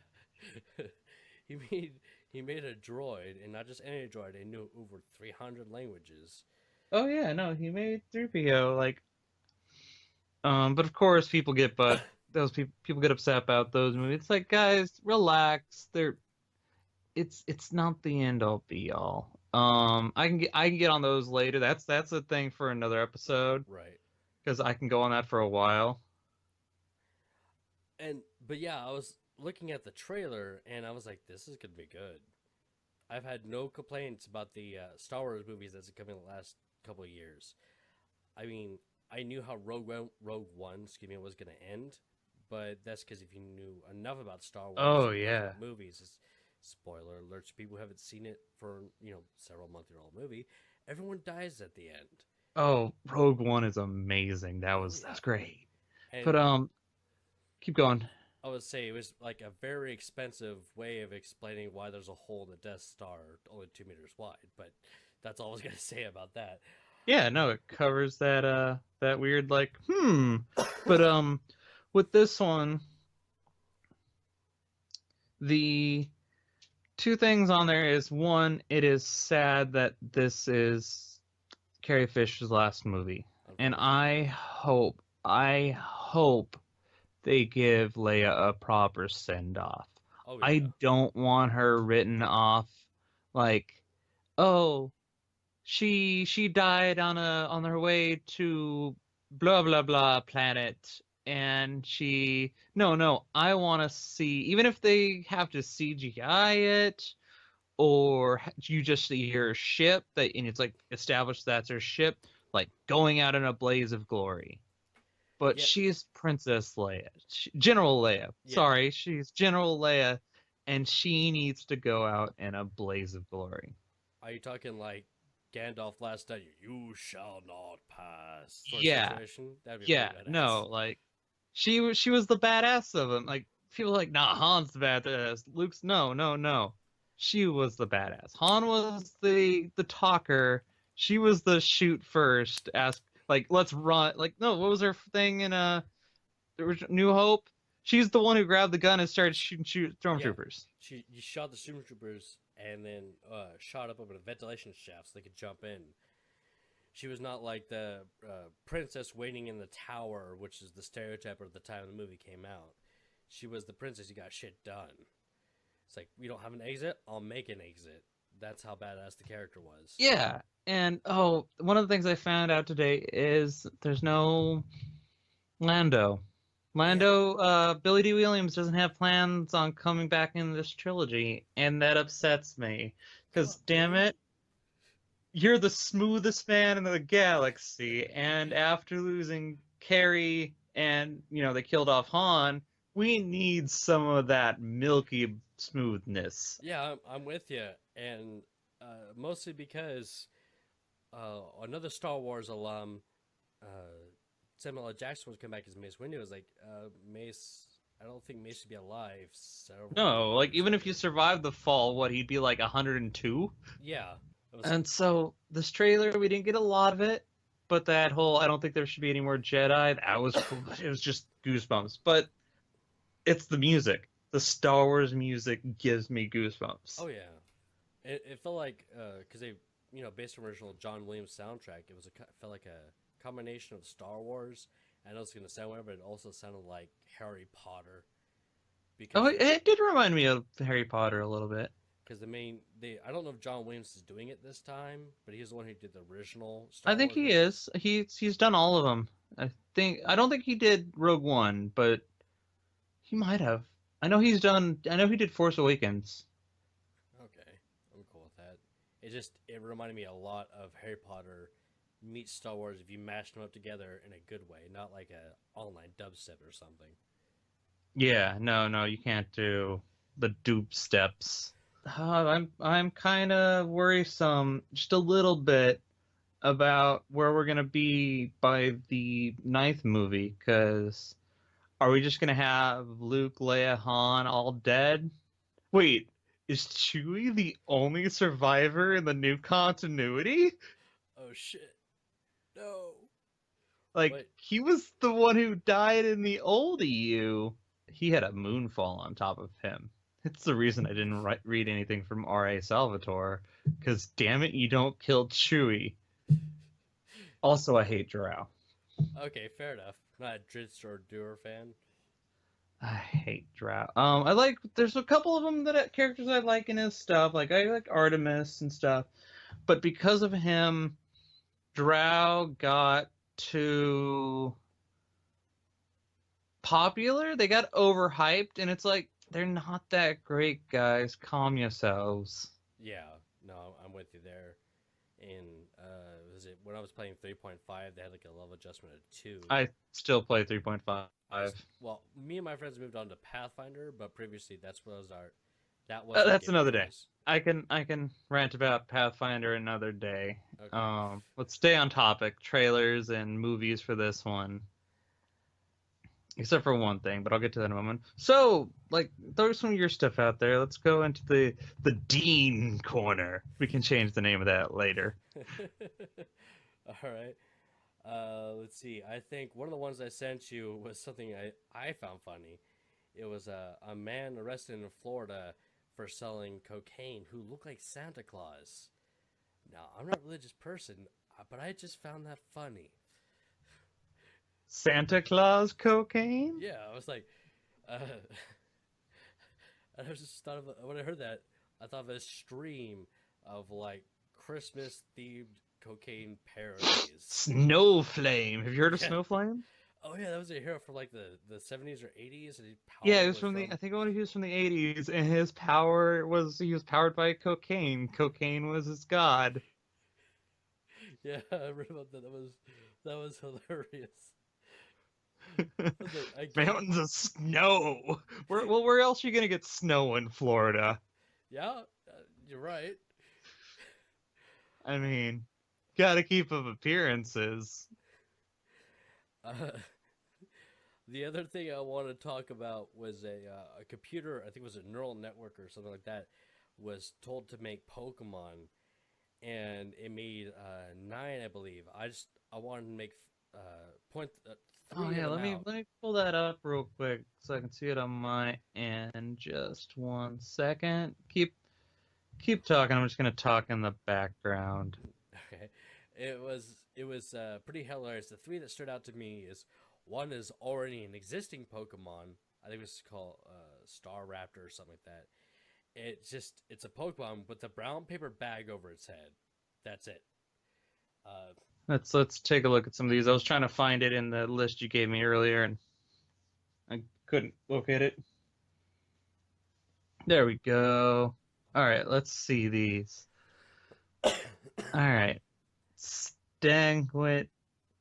Speaker 1: he made he made a droid, and not just any droid. He knew over 300 languages.
Speaker 2: Oh yeah, no, he made 3PO like but of course those people get upset about those movies. It's like, guys, relax. It's not the end all be all. I can get on those later. That's a thing for another episode
Speaker 1: Right.
Speaker 2: because I can go on that for a while.
Speaker 1: And but yeah, I was looking at the trailer, and I was like, this is gonna be good. I've had no complaints about the Star Wars movies that's come in the last couple of years. I mean, I knew how Rogue One, excuse me, was going to end, but that's because if you knew enough about Star Wars
Speaker 2: Oh
Speaker 1: and enough
Speaker 2: yeah.
Speaker 1: about movies, it's, spoiler alerts, people who haven't seen it for several month old movie, everyone dies at the end.
Speaker 2: Oh, Rogue One is amazing.
Speaker 1: Oh
Speaker 2: That's
Speaker 1: yeah,
Speaker 2: great.
Speaker 1: and
Speaker 2: But keep going.
Speaker 1: I would say it was like a very expensive way of explaining why there's a hole in the Death Star only 2 meters wide, but that's all I was gonna say about that.
Speaker 2: Yeah, no, it covers that weird like But with this one, the two things on there is one, it is sad that this is Carrie Fisher's last movie. And
Speaker 1: Unfortunately,
Speaker 2: I hope they give Leia a proper send off.
Speaker 1: oh
Speaker 2: I
Speaker 1: yeah,
Speaker 2: don't want her written off like, oh, she died on her way to blah blah blah planet and she no, I want to see, even if they have to CGI it or you just see her ship that and it's like established that's her ship like going out in a blaze of glory. But
Speaker 1: yeah,
Speaker 2: she's Princess Leia, General Leia.
Speaker 1: yeah.
Speaker 2: Sorry, she's General Leia, and she needs to go out in a blaze of glory.
Speaker 1: Are you talking like Gandalf last night? You shall not pass. Sort of
Speaker 2: Yeah,
Speaker 1: situation. That'd be pretty
Speaker 2: yeah,
Speaker 1: badass.
Speaker 2: no, like she was the badass of them. Like people are like, nah, Han's the badass. Luke's no. She was the badass. Han was the talker. She was the shoot first. Ask like let's run. Like no, what was her thing in New Hope? She's the one who grabbed the gun and started shooting
Speaker 1: Yeah,
Speaker 2: stormtroopers.
Speaker 1: you shot the stormtroopers and then shot up a ventilation shaft so they could jump in. She was not like the princess waiting in the tower, which is the stereotype of the time the movie came out. She was the princess who got shit done. It's like, we don't have an exit, I'll make an exit. That's how badass the character was.
Speaker 2: Yeah, and oh, one of the things I found out today is there's no Lando.
Speaker 1: Yeah.
Speaker 2: Billy D. Williams doesn't have plans on coming back in this trilogy, and that upsets me.
Speaker 1: Come
Speaker 2: Because,
Speaker 1: on,
Speaker 2: damn
Speaker 1: Billy.
Speaker 2: it, you're the smoothest man in the galaxy, and after losing Carrie and, they killed off Han, we need some of that milky smoothness.
Speaker 1: Yeah, I'm with you. And mostly because another Star Wars alum, uh, Samuel L. Jackson, was come back as Mace Windu. Was like, Mace, I don't think Mace should be alive several
Speaker 2: No, like,
Speaker 1: years
Speaker 2: even if you
Speaker 1: later.
Speaker 2: survive the fall, he'd be like 102?
Speaker 1: Yeah, it was.
Speaker 2: And so this trailer, we didn't get a lot of it, but that whole I don't think there should be any more Jedi, that was cool. It was just goosebumps. But it's the music. The Star Wars music gives me goosebumps.
Speaker 1: Oh yeah, it felt like because they based on original John Williams soundtrack, felt like a combination of Star Wars. I know it's gonna sound weird, but it also sounded like Harry Potter
Speaker 2: Oh,
Speaker 1: because
Speaker 2: it did remind me of Harry Potter a little bit.
Speaker 1: the main they I don't know if John Williams is doing it this time, but he's the one who did the original
Speaker 2: I
Speaker 1: Star
Speaker 2: think
Speaker 1: Wars
Speaker 2: he
Speaker 1: movies.
Speaker 2: is. He's done all of them. I don't think he did Rogue One, but he might have. I know he did Force Awakens.
Speaker 1: Okay, I'm cool with that. It reminded me a lot of Harry Potter meets Star Wars if you mashed them up together in a good way, not like a online dubstep or something.
Speaker 2: Yeah, no, you can't do the dupe steps. I'm kind of worrisome, just a little bit, about where we're gonna be by the ninth movie. Because are we just gonna have Luke, Leia, Han all dead? Wait, is Chewie the only survivor in the new continuity?
Speaker 1: Oh shit! No.
Speaker 2: Like,
Speaker 1: Wait.
Speaker 2: he was the one who died in the old EU. He had a moonfall on top of him. It's the reason I didn't read anything from R.A. Salvatore, because damn it, you don't kill Chewie. Also, I hate Drow.
Speaker 1: Okay, fair enough. Not a Dritz or Doer fan.
Speaker 2: I hate Drow. I like, there's a couple of them that characters I like in his stuff. Like, I like Artemis and stuff. But because of him, Drow got too popular. They got overhyped, and it's like, they're not that great, guys. Calm yourselves.
Speaker 1: Yeah, no, I'm with you there. And was it when I was playing 3.5? They had like a level adjustment of 2.
Speaker 2: I still play 3.5.
Speaker 1: Well, me and my friends moved on to Pathfinder, but previously that was our
Speaker 2: That's
Speaker 1: game of
Speaker 2: another day.
Speaker 1: choice.
Speaker 2: I can rant about Pathfinder another day.
Speaker 1: Okay.
Speaker 2: Let's stay on topic. Trailers and movies for this one. Except for one thing, but I'll get to that in a moment. So, like, throw some of your stuff out there. Let's go into the Dean corner. We can change the name of that later.
Speaker 1: All right. Let's see. I think one of the ones I sent you was something I found funny. It was a man arrested in Florida for selling cocaine who looked like Santa Claus. Now, I'm not a religious person, but I just found that funny.
Speaker 2: Santa Claus cocaine?
Speaker 1: Yeah, I was like, uh, I was just thought of when I heard that, I thought of a stream of like Christmas themed cocaine parodies.
Speaker 2: Snowflame. Have you heard of
Speaker 1: Yeah.
Speaker 2: Snowflame?
Speaker 1: Oh yeah, that was a hero from like the 70s or 80s, and his
Speaker 2: Yeah,
Speaker 1: power
Speaker 2: he was
Speaker 1: was
Speaker 2: from the.
Speaker 1: from
Speaker 2: I think he was from the 80s, and his power was he was powered by cocaine. Cocaine was his god.
Speaker 1: yeah. I read about that. That was hilarious. I was like, I get
Speaker 2: Mountains of snow. Where else are you gonna get snow in Florida?
Speaker 1: yeah, you're right.
Speaker 2: I mean, gotta keep up appearances.
Speaker 1: Uh, the other thing I want to talk about was a computer. I think it was a neural network or something like that. Was told to make Pokemon, and it made 9, I believe. I wanted to make point
Speaker 2: Oh
Speaker 1: 3 of
Speaker 2: yeah,
Speaker 1: them
Speaker 2: let me
Speaker 1: out.
Speaker 2: let me pull that up real quick so I can see it on my end. Just 1 second. Keep talking. I'm just gonna talk in the background.
Speaker 1: Okay, it was pretty hilarious. The 3 that stood out to me is one is already an existing Pokemon. I think it's called Star Raptor or something like that. It's a Pokemon with a brown paper bag over its head. That's it. Uh,
Speaker 2: Let's take a look at some of these. I was trying to find it in the list you gave me earlier, and I couldn't locate it. There we go. All right, let's see these. All right, Stangwit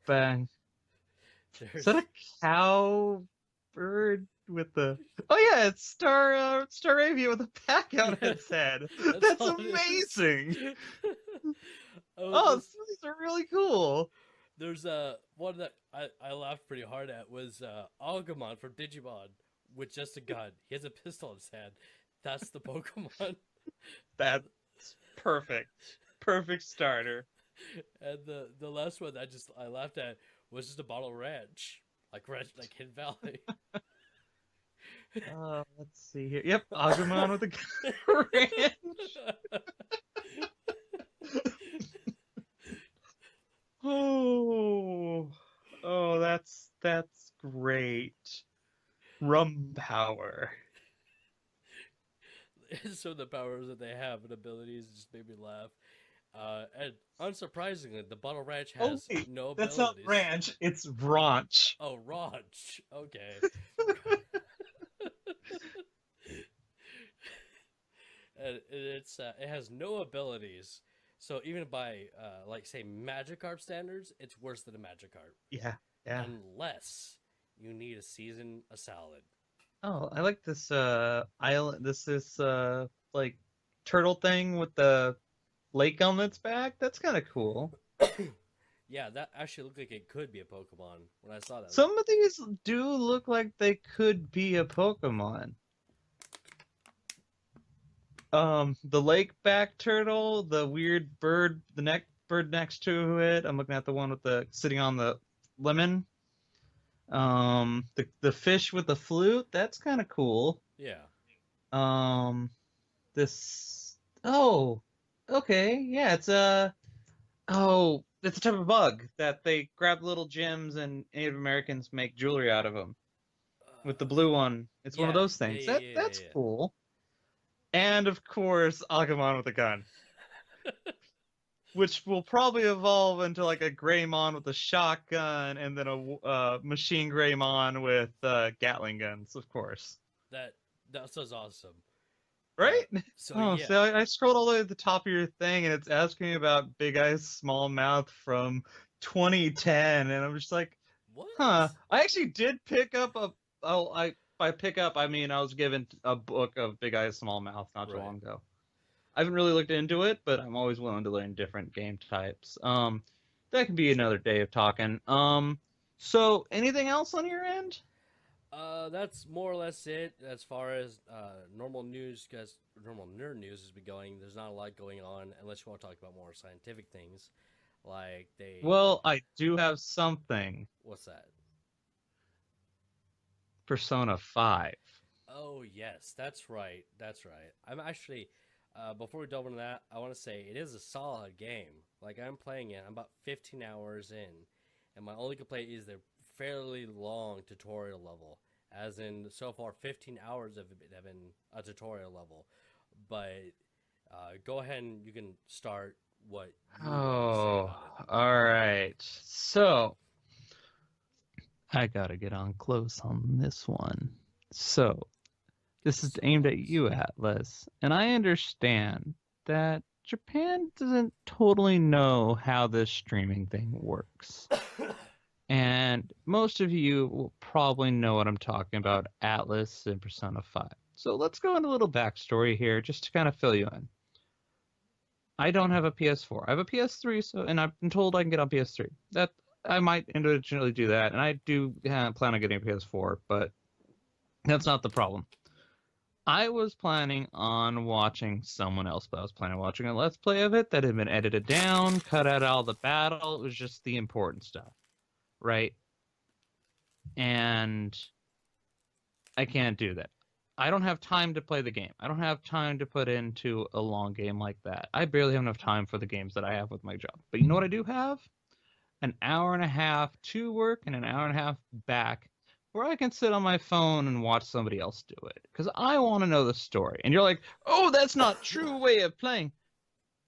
Speaker 2: Bang. Is that
Speaker 1: there's
Speaker 2: a cow bird with the? Oh yeah, it's Staravia with a pack out
Speaker 1: yeah,
Speaker 2: its head.
Speaker 1: that's
Speaker 2: That's
Speaker 1: all it is.
Speaker 2: amazing.
Speaker 1: Oh,
Speaker 2: Oh, these are really cool.
Speaker 1: there's one that I laughed pretty hard at was Agumon from Digimon with just a gun. He has a pistol in his hand. That's the Pokemon.
Speaker 2: That's perfect. Perfect starter.
Speaker 1: And the last one I laughed at was just a bottle of ranch, like Hidden Valley.
Speaker 2: Let's see here. Yep, Agumon with a ranch. Oh, oh, that's great. Rum power.
Speaker 1: So the powers that they have and abilities just made me laugh. And unsurprisingly, the bottle ranch
Speaker 2: Oh
Speaker 1: has
Speaker 2: wait,
Speaker 1: no
Speaker 2: that's not
Speaker 1: abilities.
Speaker 2: ranch. It's ranch.
Speaker 1: Oh, ranch. Okay. And it has no abilities. So even by like say Magikarp standards, it's worse than a Magikarp
Speaker 2: Yeah, yeah.
Speaker 1: unless you need to season a salad.
Speaker 2: Oh, I like this island. This is like turtle thing with the lake on its back. That's kind of cool.
Speaker 1: Yeah, that actually looked like it could be a Pokemon when I saw that.
Speaker 2: Some of these do look like they could be a Pokemon. The lake back turtle, the weird bird, bird next to it. I'm looking at the one with the sitting on the lemon. The fish with the flute. That's kind of cool.
Speaker 1: Yeah.
Speaker 2: Um, this. Oh, okay. Yeah, it's a type of bug that they grab little gems and Native Americans make jewelry out of them. With the blue one, it's one of
Speaker 1: Yeah,
Speaker 2: those
Speaker 1: yeah,
Speaker 2: things.
Speaker 1: yeah, yeah,
Speaker 2: That's
Speaker 1: yeah,
Speaker 2: cool. And of course, Agumon with a gun, which will probably evolve into like a Greymon with a shotgun, and then a machine Greymon with Gatling guns, of course.
Speaker 1: That that was awesome.
Speaker 2: Right?
Speaker 1: So
Speaker 2: Oh,
Speaker 1: yeah,
Speaker 2: so I scrolled all the way to the top of your thing, and it's asking me about Big Eyes Small Mouth from 2010, and I'm just like,
Speaker 1: what?
Speaker 2: huh. I actually did pick up a. Oh, by pick up I mean I was given a book of Big Eyes Small Mouth not too
Speaker 1: Right.
Speaker 2: long ago. I haven't really looked into it, but I'm always willing to learn different game types. That could be another day of talking. So anything else on your end?
Speaker 1: That's more or less it as far as normal news, because normal nerd news has been going. There's not a lot going on unless you want to talk about more scientific things, like
Speaker 2: Well, I do have something.
Speaker 1: what's that?
Speaker 2: Persona 5.
Speaker 1: Oh yes, that's right. That's right. I'm actually before we delve into that, I want to say it is a solid game. Like I'm playing it, I'm about 15 hours in, and my only complaint is the fairly long tutorial level. As in, so far, 15 hours have been a tutorial level. But go ahead and you can start what you want to say
Speaker 2: Oh,
Speaker 1: about it.
Speaker 2: all right. So, I gotta get on close on this one. So, this is
Speaker 1: So
Speaker 2: aimed at
Speaker 1: close.
Speaker 2: you, Atlas, and I understand that Japan doesn't totally know how this streaming thing works. And most of you will probably know what I'm talking about, Atlas and Persona 5. So let's go into a little backstory here just to kind of fill you in. I don't have a PS4. I have a PS3, and I've been told I can get on PS3. That I might individually do that, and I do plan on getting a PS4, but that's not the problem. I was planning on watching someone else, but I was planning on watching a Let's Play of it that had been edited down, cut out all the battle. It was just the important stuff, right? And I can't do that. I don't have time to play the game. I don't have time to put into a long game like that. I barely have enough time for the games that I have with my job. But you know what I do have? An hour and a half to work and an hour and a half back where I can sit on my phone and watch somebody else do it. Because I want to know the story. And you're like, oh, that's not true way of playing.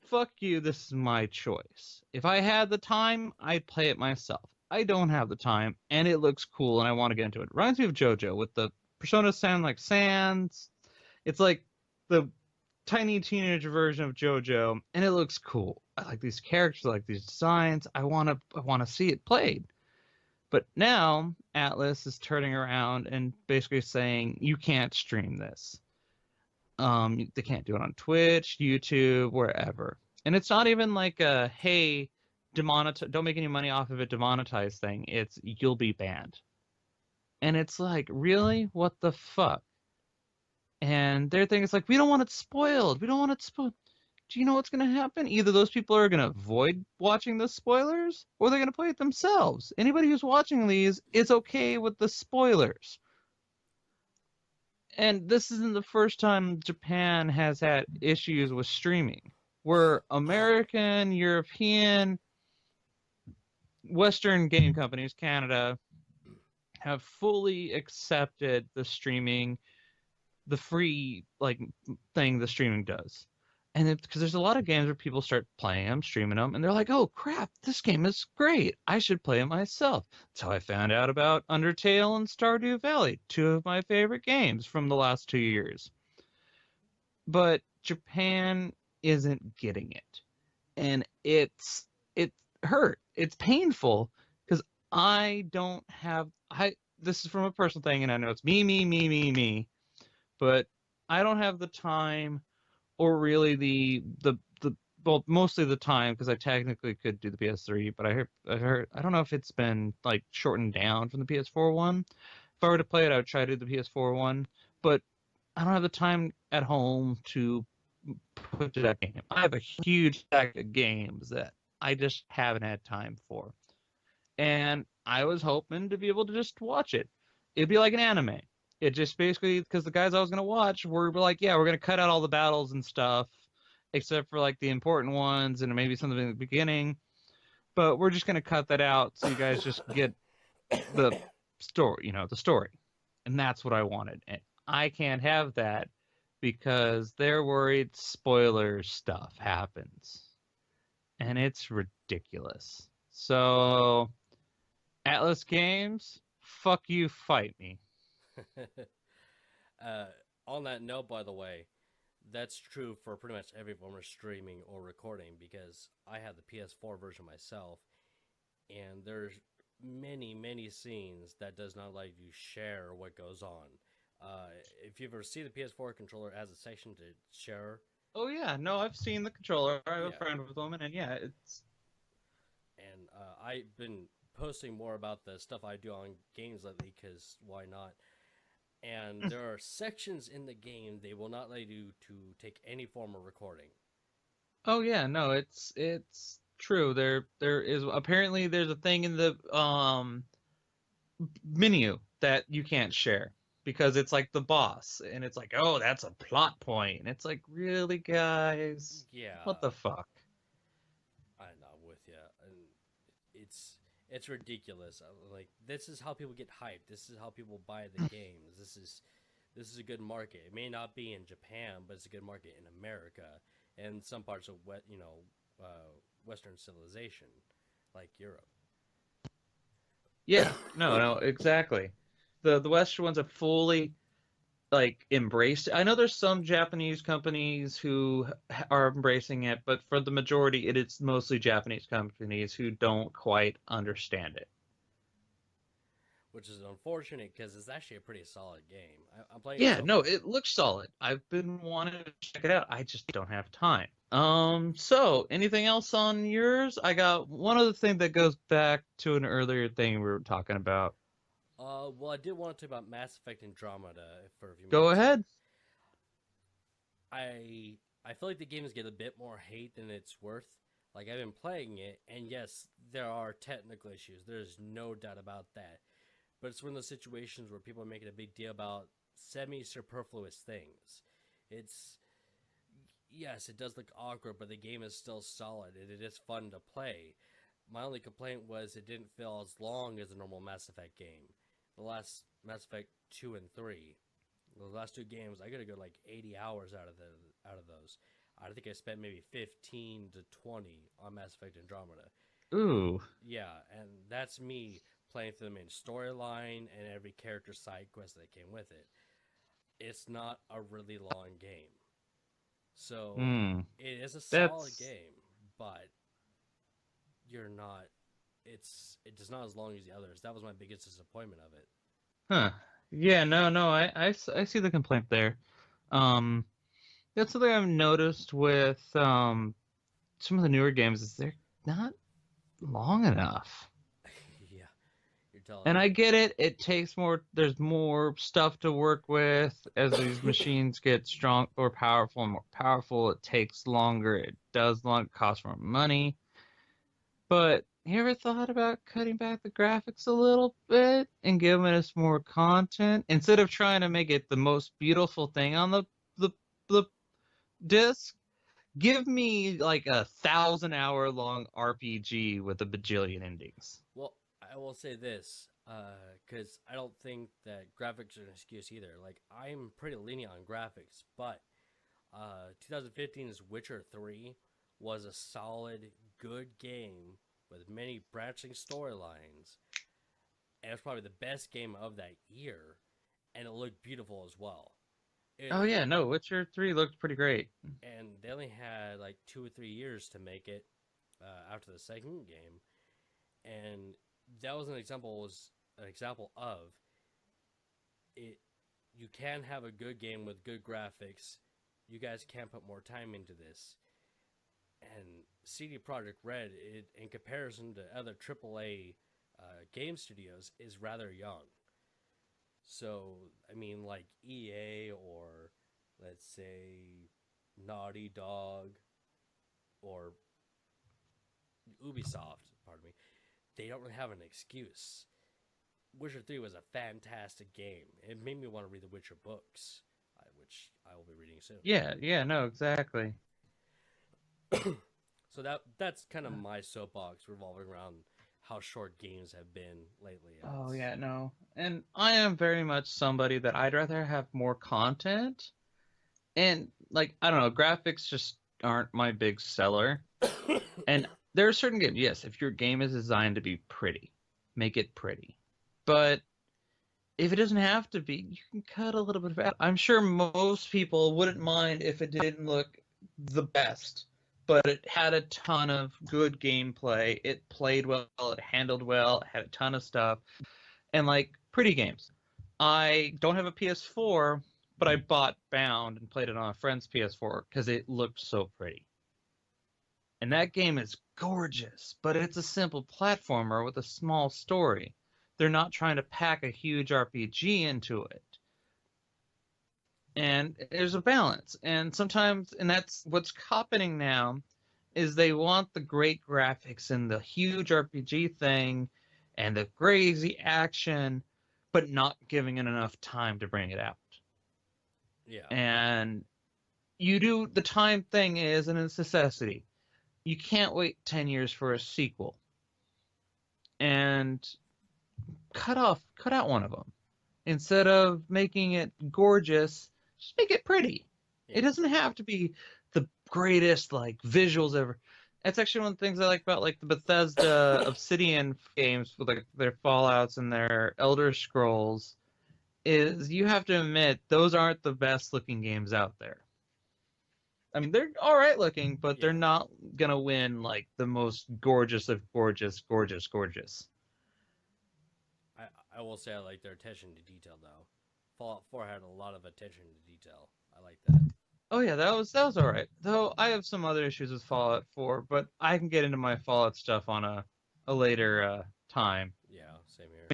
Speaker 2: Fuck you, this is my choice. If I had the time, I'd play it myself. I don't have the time, and it looks cool, and I want to get into it. Reminds me of JoJo with the personas sound like sands. It's like the tiny teenage version of JoJo, and it looks cool. I like these characters, I like these designs. I wanna see it played. But now Atlas is turning around and basically saying you can't stream this. They can't do it on Twitch, YouTube, wherever. And it's not even like a hey, don't make any money off of it, demonetize thing. It's you'll be banned. And it's like, really? What the fuck? And their thing is like, we don't want it spoiled. We don't want it spoiled. Do you know what's going to happen? Either those people are going to avoid watching the spoilers, or they're going to play it themselves. Anybody who's watching these is okay with the spoilers. And this isn't the first time Japan has had issues with streaming, where American, European, Western game companies, Canada, have fully accepted the streaming, the free like thing the streaming does. And because there's a lot of games where people start playing them, streaming them, and they're like, oh crap, this game is great. I should play it myself. That's how I found out about Undertale and Stardew Valley, two of my favorite games from the last 2 years. But Japan isn't getting it. And it hurt. It's painful because I don't have this is from a personal thing, and I know it's me, but I don't have the time or really the well, mostly the time because I technically could do the PS3, but I heard I don't know if it's been like shortened down from the PS4 one. If I were to play it, I would try to do the PS4 one, but I don't have the time at home to put to that game. I have a huge stack of games that I just haven't had time for. And I was hoping to be able to just watch it. It'd be like an anime. It just basically because the guys I was gonna watch were like, yeah, we're gonna cut out all the battles and stuff, except for like the important ones and maybe something in the beginning. But we're just gonna cut that out so you guys just get the story, the story. And that's what I wanted. And I can't have that because they're worried spoiler stuff happens. And it's ridiculous. So Atlas Games, fuck you, fight me.
Speaker 1: uh, on that note, by the way, that's true for pretty much every form of streaming or recording because I have the PS4 version myself, and there's many scenes that does not let you share what goes on. Uh, if you ever see the PS4 controller as a section to share,
Speaker 2: Oh yeah, no, I've seen the controller. I have a
Speaker 1: yeah,
Speaker 2: friend with one, and yeah, it's
Speaker 1: and I've been posting more about the stuff I do on games lately because why not? And there are sections in the game they will not let you to take any form of recording.
Speaker 2: oh yeah, no, it's true. There is apparently there's a thing in the menu that you can't share because it's like the boss, and it's like, oh, that's a plot point. And it's like, really, guys, what
Speaker 1: Yeah,
Speaker 2: the fuck?
Speaker 1: I'm not with you, and it's it's ridiculous. Like this is how people get hyped. This is how people buy the games. This is a good market. It may not be in Japan, but it's a good market in America and some parts of Western civilization, like Europe.
Speaker 2: Yeah, no, no, exactly. The Western ones have fully like embraced it. I know there's some Japanese companies who are embracing it, but for the majority, it is mostly Japanese companies who don't quite understand it.
Speaker 1: Which is unfortunate because it's actually a pretty solid game. I'm playing it
Speaker 2: Yeah,
Speaker 1: so
Speaker 2: no,
Speaker 1: far.
Speaker 2: it looks solid. I've been wanting to check it out. I just don't have time. So anything else on yours? I got one other thing that goes back to an earlier thing we were talking about.
Speaker 1: Well, I did want to talk about Mass Effect Andromeda for a few
Speaker 2: Go
Speaker 1: minutes here.
Speaker 2: ahead.
Speaker 1: I feel like the games get a bit more hate than it's worth. Like I've been playing it, and yes, there are technical issues. There's no doubt about that. But it's one of those situations where people are making a big deal about semi-superfluous things. It's yes, it does look awkward, but the game is still solid and it is fun to play. My only complaint was it didn't feel as long as a normal Mass Effect game. The last Mass Effect 2 and 3, those last two games, I gotta go like 80 hours out of those. I think I spent maybe 15 to 20 on Mass Effect Andromeda. And
Speaker 2: Ooh,
Speaker 1: yeah, and that's me playing through the main storyline and every character side quest that came with it. It's not a really long game. So
Speaker 2: hmm.
Speaker 1: it is a solid
Speaker 2: That's
Speaker 1: game, but you're not it is not as long as the others. That was my biggest disappointment of it.
Speaker 2: huh. Yeah, no, no, I see the complaint there. Um, that's something I've noticed with some of the newer games is they're not long enough.
Speaker 1: Yeah, you're telling
Speaker 2: And I
Speaker 1: me.
Speaker 2: get it, it takes more, there's more stuff to work with as these machines get strong or powerful and more powerful. It takes longer, it does long, cost more money. But you ever thought about cutting back the graphics a little bit and giving us more content instead of trying to make it the most beautiful thing on the the disc? Give me like 1,000 hour long RPG with a bajillion endings.
Speaker 1: Well, I will say this because I don't think that graphics are an excuse either. Like I'm pretty lenient on graphics, but 2015's Witcher 3 was a solid, good game with many branching storylines, and it's probably the best game of that year, and it looked beautiful as well.
Speaker 2: Oh
Speaker 1: It,
Speaker 2: yeah, no, Witcher 3 looked pretty great.
Speaker 1: and they only had like 2 or 3 years to make it after the second game, and that was an example of it. You can have a good game with good graphics you guys can't put more time into this. And CD Projekt Red, in comparison to other AAA game studios, is rather young. So, I mean, like EA or let's say Naughty Dog or Ubisoft, pardon me, they don't really have an excuse. Witcher 3 was a fantastic game. It made me want to read the Witcher books, which I will be reading soon.
Speaker 2: Yeah, no, exactly.
Speaker 1: So that's kind of my soapbox revolving around how short games have been lately.
Speaker 2: Oh yeah, no. And I am very much somebody that I'd rather have more content. And like, I don't know, graphics just aren't my big seller. And there are certain games, yes, if your game is designed to be pretty, make it pretty. But if it doesn't have to be, you can cut a little bit of it. I'm sure most people wouldn't mind if it didn't look the best, but it had a ton of good gameplay. It played well, it handled well, it had a ton of stuff. And like pretty games. I don't have a PS4, but I bought Bound and played it on a friend's PS4 because it looked so pretty. And that game is gorgeous, but it's a simple platformer with a small story. They're not trying to pack a huge RPG into it. And there's a balance. And sometimes, and that's what's happening now, is they want the great graphics and the huge RPG thing and the crazy action, but not giving it enough time to bring it out.
Speaker 1: Yeah.
Speaker 2: And you do, the time thing is a necessity. You can't wait 10 years for a sequel. And cut out one of them. Instead of making it gorgeous, just make it pretty. Yeah. It doesn't have to be the greatest like visuals ever. That's actually one of the things I like about like the Bethesda Obsidian games with like their Fallouts and their Elder Scrolls, is you have to admit those aren't the best looking games out there. I mean, they're all right looking, but they're not gonna win like the most gorgeous of gorgeous.
Speaker 1: I will say I like their attention to detail though. Fallout 4 had a lot of attention to detail. I like that.
Speaker 2: Oh yeah, that was all right. Though I have some other issues with Fallout 4, but I can get into my Fallout stuff on a later time.
Speaker 1: Yeah, same here.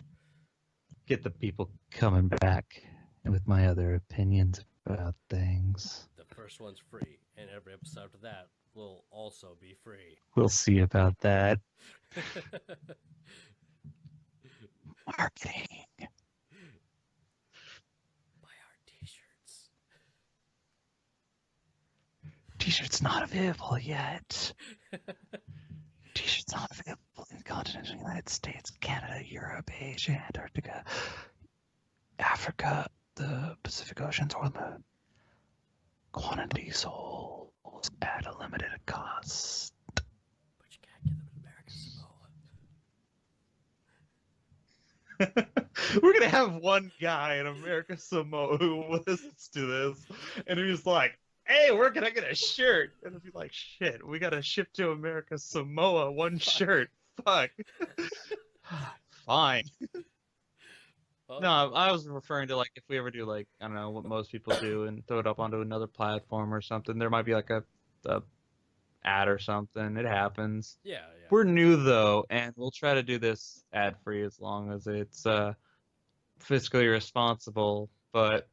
Speaker 2: Get the people coming back with my other opinions about things.
Speaker 1: The first one's free, and every episode after that will also be free.
Speaker 2: We'll see about that. Marketing.
Speaker 1: Buy our t-shirts.
Speaker 2: T-shirts not available yet. T-shirts not available in the continental United States, Canada, Europe, Asia, Antarctica, Africa, the Pacific Oceans, or the moon. Quantity sold at a limited cost.
Speaker 1: But you can't get them in America, Samoa.
Speaker 2: We're gonna have one guy in America Samoa who listens to this, and he's like, "Hey, where can I get a shirt?" And it'll be like, "Shit, we gotta ship to America Samoa one shirt. Fuck." Fine. No, I was referring to like if we ever do like I don't know what most people do and throw it up onto another platform or something. There might be like a ad or something. It happens.
Speaker 1: Yeah.
Speaker 2: We're new though, and we'll try to do this ad free as long as it's fiscally responsible. But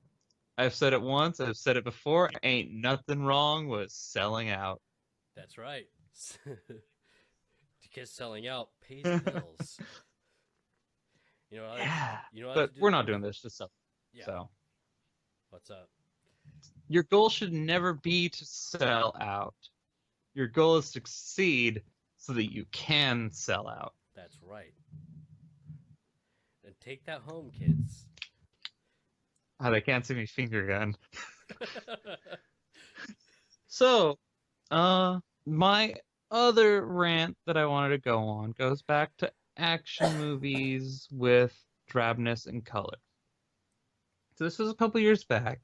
Speaker 2: I've said it once. I've said it before. Ain't nothing wrong with selling out.
Speaker 1: That's right. Because selling out pays bills. You know,
Speaker 2: but we're not doing this to sell.
Speaker 1: Yeah.
Speaker 2: So,
Speaker 1: what's up?
Speaker 2: Your goal should never be to sell out. Your goal is to succeed so that you can sell out.
Speaker 1: That's right. And take that home, kids.
Speaker 2: Oh, they can't see me finger gun. So, my other rant that I wanted to go on goes back to action movies with drabness and color. So this was a couple years back,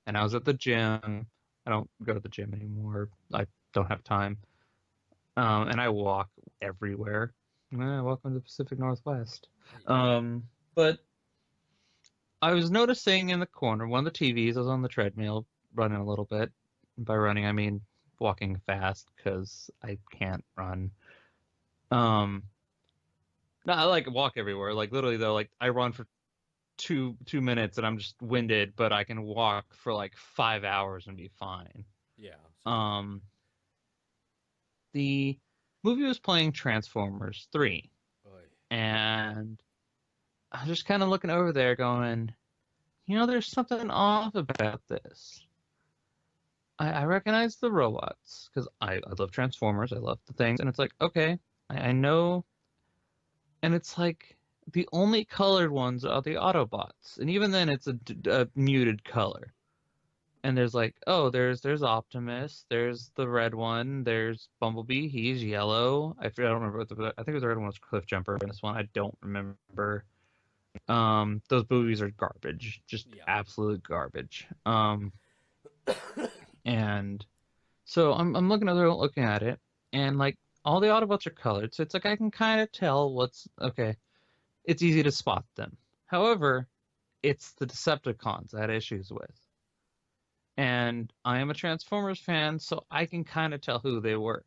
Speaker 2: and I was at the gym. I don't go to the gym anymore. I don't have time. And I walk everywhere. Welcome to the Pacific Northwest. But I was noticing in the corner, one of the TVs, I was on the treadmill running a little bit, By running, I mean walking fast because I can't run. Um, no, I like walk everywhere. Like literally though, like I run for two minutes and I'm just winded, but I can walk for like 5 hours and be fine.
Speaker 1: Yeah.
Speaker 2: Um, the movie was playing Transformers 3,
Speaker 1: Oy.
Speaker 2: and I was just kind of looking over there going, there's something off about this. I recognize the robots because I love Transformers. I love the things. And it's like, okay, I know. And it's like the only colored ones are the Autobots. And even then, it's a muted color. And there's like, oh, there's Optimus. There's the red one. There's Bumblebee. He's yellow. I don't remember I think the red one was Cliff Jumper in this one. I don't remember. Those movies are garbage. Just absolute garbage. And so I'm looking at it, and like all the Autobots are colored, so it's like I can kind of tell what's okay. It's easy to spot them. However, it's the Decepticons I had issues with. And I am a Transformers fan, so I can kind of tell who they were.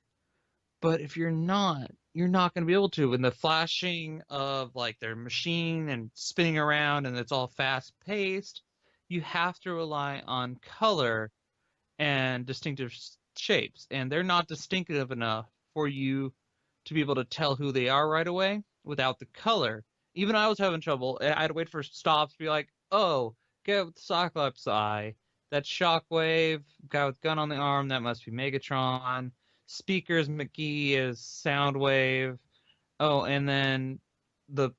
Speaker 2: But if you're not going to be able to. And the flashing of like their machine and spinning around and it's all fast paced, you have to rely on color and distinctive shapes. And they're not distinctive enough for you to be able to tell who they are right away without the color. Even I was having trouble. I had to wait for stops to be like, oh, get with the Cyclops eye. That Shockwave, guy with gun on the arm, that must be Megatron. Speakers McGee is Soundwave. Oh, and then the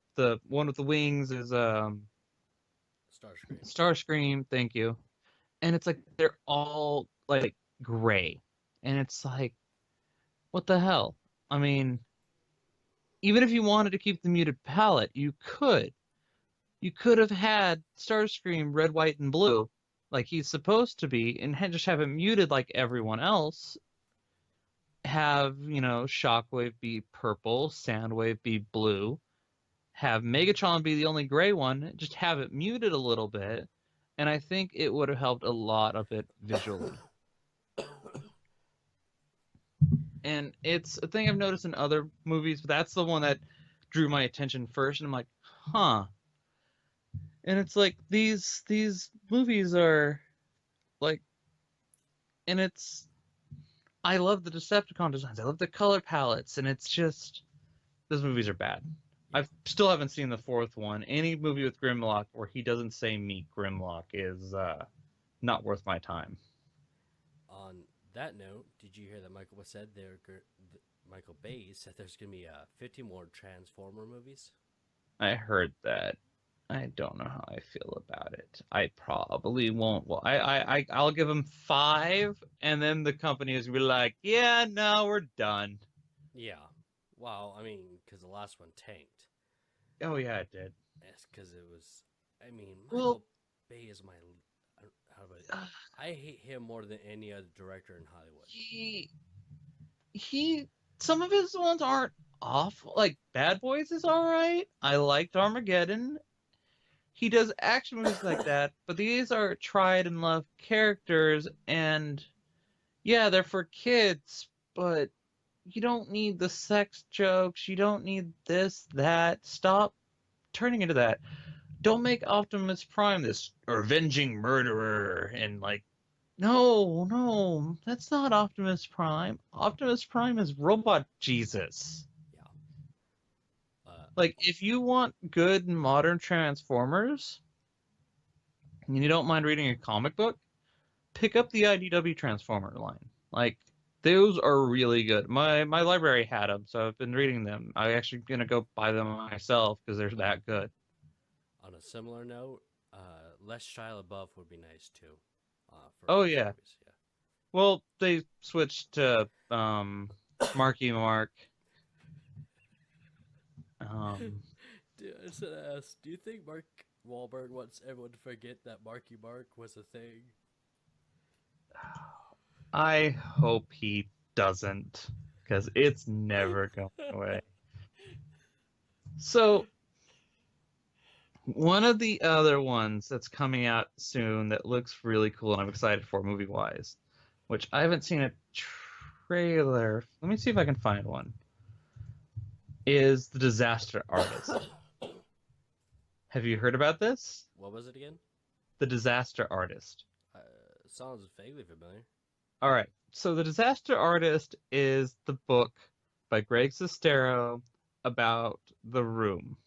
Speaker 2: one with the wings is
Speaker 1: Starscream.
Speaker 2: Starscream, thank you. And it's like they're all like gray. And it's like, what the hell? I mean, even if you wanted to keep the muted palette, you could. You could have had Starscream red, white, and blue, like he's supposed to be, and just have him muted like everyone else. Have, Shockwave be purple, Soundwave be blue, have Megatron be the only gray one, just have it muted a little bit, and I think it would have helped a lot of it visually. And it's a thing I've noticed in other movies, but that's the one that drew my attention first, and I'm like, huh. And it's like these movies are like, and it's, I love the Decepticon designs. I love the color palettes, and it's just, those movies are bad. I still haven't seen the fourth one. Any movie with Grimlock where he doesn't say meet Grimlock is not worth my time.
Speaker 1: On that note, did you hear that Michael Bay said there's going to be 50 more Transformer movies?
Speaker 2: I heard that. I don't know how I feel about it. I probably won't. Well, I'll give him 5, and then the company is gonna be like, yeah, no, we're done.
Speaker 1: Yeah. Well, I mean, because the last one tanked.
Speaker 2: Oh yeah, it did.
Speaker 1: Yes, because it was. I mean, Michael Bay is my. How about it? I hate him more than any other director in Hollywood.
Speaker 2: He some of his ones aren't awful. Like Bad Boys is all right. I liked Armageddon. He does action movies like that, but these are tried and loved characters, and yeah, they're for kids, but you don't need the sex jokes. You don't need this, that. Stop turning into that. Don't make Optimus Prime this avenging murderer and like, no, that's not Optimus Prime. Optimus Prime is Robot Jesus. Like, if you want good modern Transformers, and you don't mind reading a comic book, pick up the IDW Transformer line. Like, those are really good. My library had them, so I've been reading them. I'm actually going to go buy them myself because they're that good.
Speaker 1: On a similar note, less Shia LaBeouf would be nice, too.
Speaker 2: Oh, yeah. Well, they switched to Marky Mark.
Speaker 1: Dude, I said ask, do you think Mark Wahlberg wants everyone to forget that Marky Mark was a thing?
Speaker 2: I hope he doesn't, because it's never going away. So, one of the other ones that's coming out soon that looks really cool and I'm excited for movie-wise which I haven't seen a trailer. Let me see if I can find one. Is The Disaster Artist. Have you heard about this?
Speaker 1: What was it again?
Speaker 2: The Disaster Artist.
Speaker 1: Uh, Sounds vaguely familiar.
Speaker 2: All right. So The Disaster Artist is the book by Greg Sestero about The Room.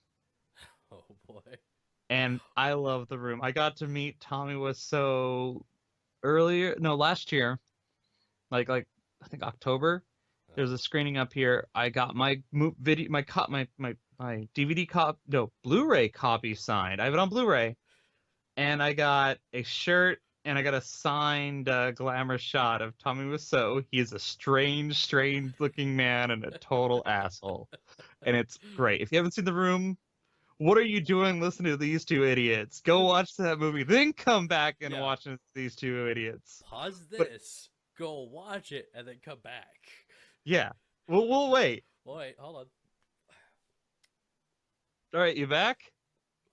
Speaker 1: Oh boy.
Speaker 2: And I love The Room. I got to meet Tommy Wiseau last year, like I think October. There's a screening up here. I got my video, my DVD copy, no, Blu-ray copy signed. I have it on Blu-ray, and I got a shirt and I got a signed glamour shot of Tommy Wiseau. He is a strange looking man and a total asshole, and it's great. If you haven't seen The Room, what are you doing listening to these two idiots? Go watch that movie, then come back and watch these two idiots.
Speaker 1: Pause this, go watch it, and then come back.
Speaker 2: Yeah. We'll wait.
Speaker 1: Well, wait, hold on.
Speaker 2: All right, you back?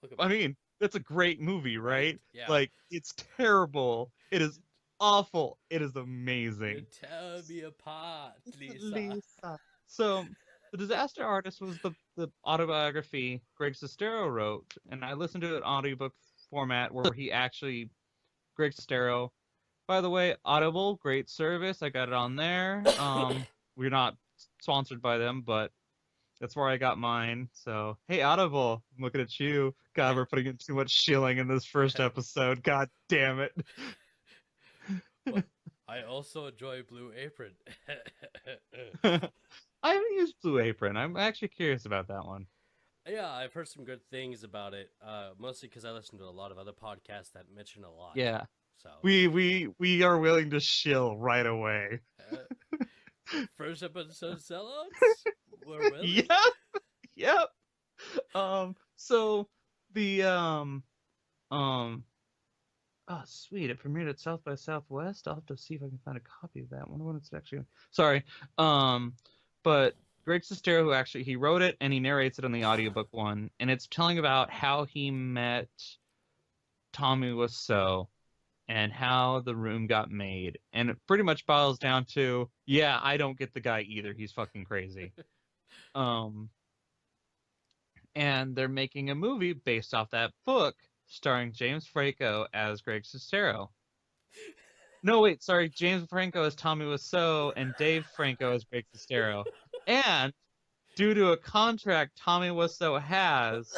Speaker 1: Look
Speaker 2: I mean, that's a great movie, right?
Speaker 1: Yeah.
Speaker 2: Like, it's terrible. It is awful. It is amazing.
Speaker 1: You tear me apart, Lisa.
Speaker 2: Lisa. So, The Disaster Artist was the autobiography Greg Sestero wrote, and I listened to it in audiobook format where Greg Sestero, by the way, Audible, great service. I got it on there. We're not sponsored by them, but that's where I got mine. So, hey, Audible, I'm looking at you. God, we're putting in too much shilling in this first episode. God damn it.
Speaker 1: Well, I also enjoy Blue Apron.
Speaker 2: I haven't used Blue Apron. I'm actually curious about that one.
Speaker 1: Yeah, I've heard some good things about it. Mostly because I listen to a lot of other podcasts that mention a lot.
Speaker 2: Yeah.
Speaker 1: So
Speaker 2: we are willing to shill right away.
Speaker 1: First episode sellouts? We're willing?
Speaker 2: Yep. So the oh sweet, it premiered at South by Southwest. I'll have to see if I can find a copy of that one. When it's actually sorry. But Greg Sestero, he wrote it and he narrates it on the audiobook one, and it's telling about how he met Tommy Wiseau and how The Room got made. And it pretty much boils down to, yeah, I don't get the guy either. He's fucking crazy. And they're making a movie based off that book starring James Franco as Greg Sestero. No, wait, sorry. James Franco as Tommy Wiseau and Dave Franco as Greg Sestero. And due to a contract Tommy Wiseau has,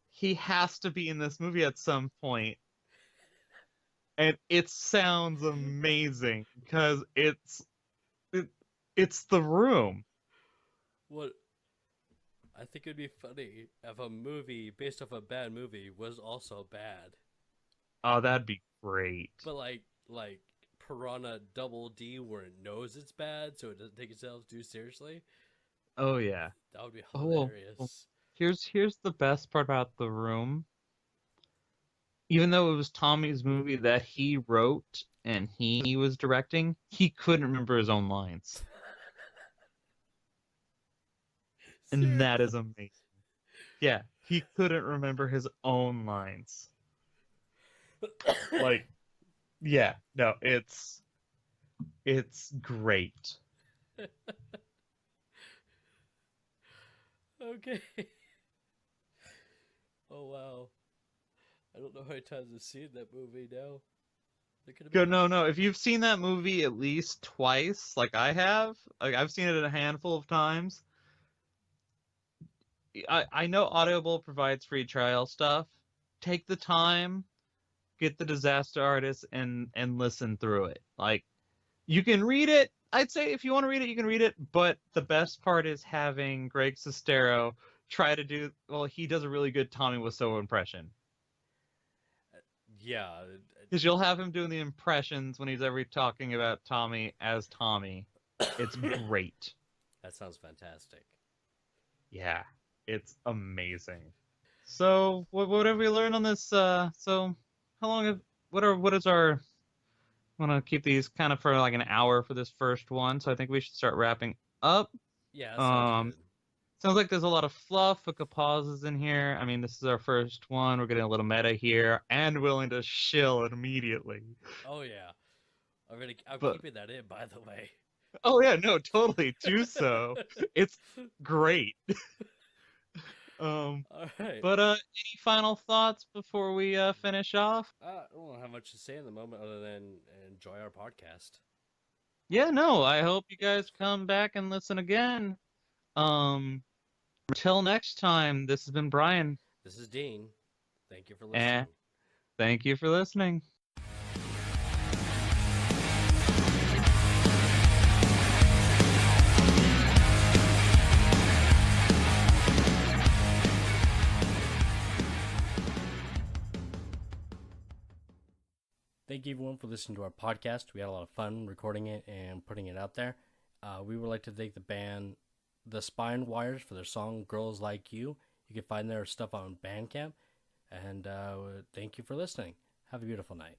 Speaker 2: he has to be in this movie at some point. And it sounds amazing because it's The Room.
Speaker 1: What? I think it'd be funny if a movie based off a bad movie was also bad.
Speaker 2: Oh, that'd be great.
Speaker 1: But like Piranha Double D, where it knows it's bad, so it doesn't take itself too seriously.
Speaker 2: Oh yeah,
Speaker 1: that would be hilarious.
Speaker 2: Well, here's the best part about The Room. Even though it was Tommy's movie that he wrote and he was directing, he couldn't remember his own lines. And that is amazing. Yeah, he couldn't remember his own lines. Like, yeah, no, it's great.
Speaker 1: Okay. Oh wow. I don't know how many times I've seen that movie now.
Speaker 2: No. If you've seen that movie at least twice, like I have, like I've seen it a handful of times. I know Audible provides free trial stuff. Take the time, get The Disaster Artist, and listen through it. Like, you can read it. I'd say if you want to read it, you can read it. But the best part is having Greg Sestero try to do. Well, he does a really good Tommy Wiseau impression.
Speaker 1: Yeah,
Speaker 2: because you'll have him doing the impressions when he's ever talking about Tommy as Tommy. It's great.
Speaker 1: That sounds fantastic.
Speaker 2: Yeah, it's amazing. So, what have we learned on this? So, how long have what is our? I want to keep these kind of for like an hour for this first one, so I think we should start wrapping up.
Speaker 1: Yeah, that sounds good.
Speaker 2: Sounds like there's a lot of fluff, a couple pauses in here. I mean, this is our first one. We're getting a little meta here, and willing to shill immediately.
Speaker 1: Oh yeah. I'm
Speaker 2: But
Speaker 1: keeping that in, by the way.
Speaker 2: oh yeah, no, totally do so. It's great. Um,
Speaker 1: All right.
Speaker 2: but any final thoughts before we finish off?
Speaker 1: I don't have much to say in the moment other than enjoy our podcast.
Speaker 2: Yeah, no, I hope you guys come back and listen again. Um, Till next time, this has been Brian,
Speaker 1: This is Dean. Thank you for
Speaker 2: and
Speaker 1: listening.
Speaker 2: thank you for listening.
Speaker 1: Thank you everyone for listening to our podcast. We had a lot of fun recording it and putting it out there. We would like to thank the band The Spine Wires for their song Girls Like You. You can find their stuff on Bandcamp. And thank you for listening. Have a beautiful night.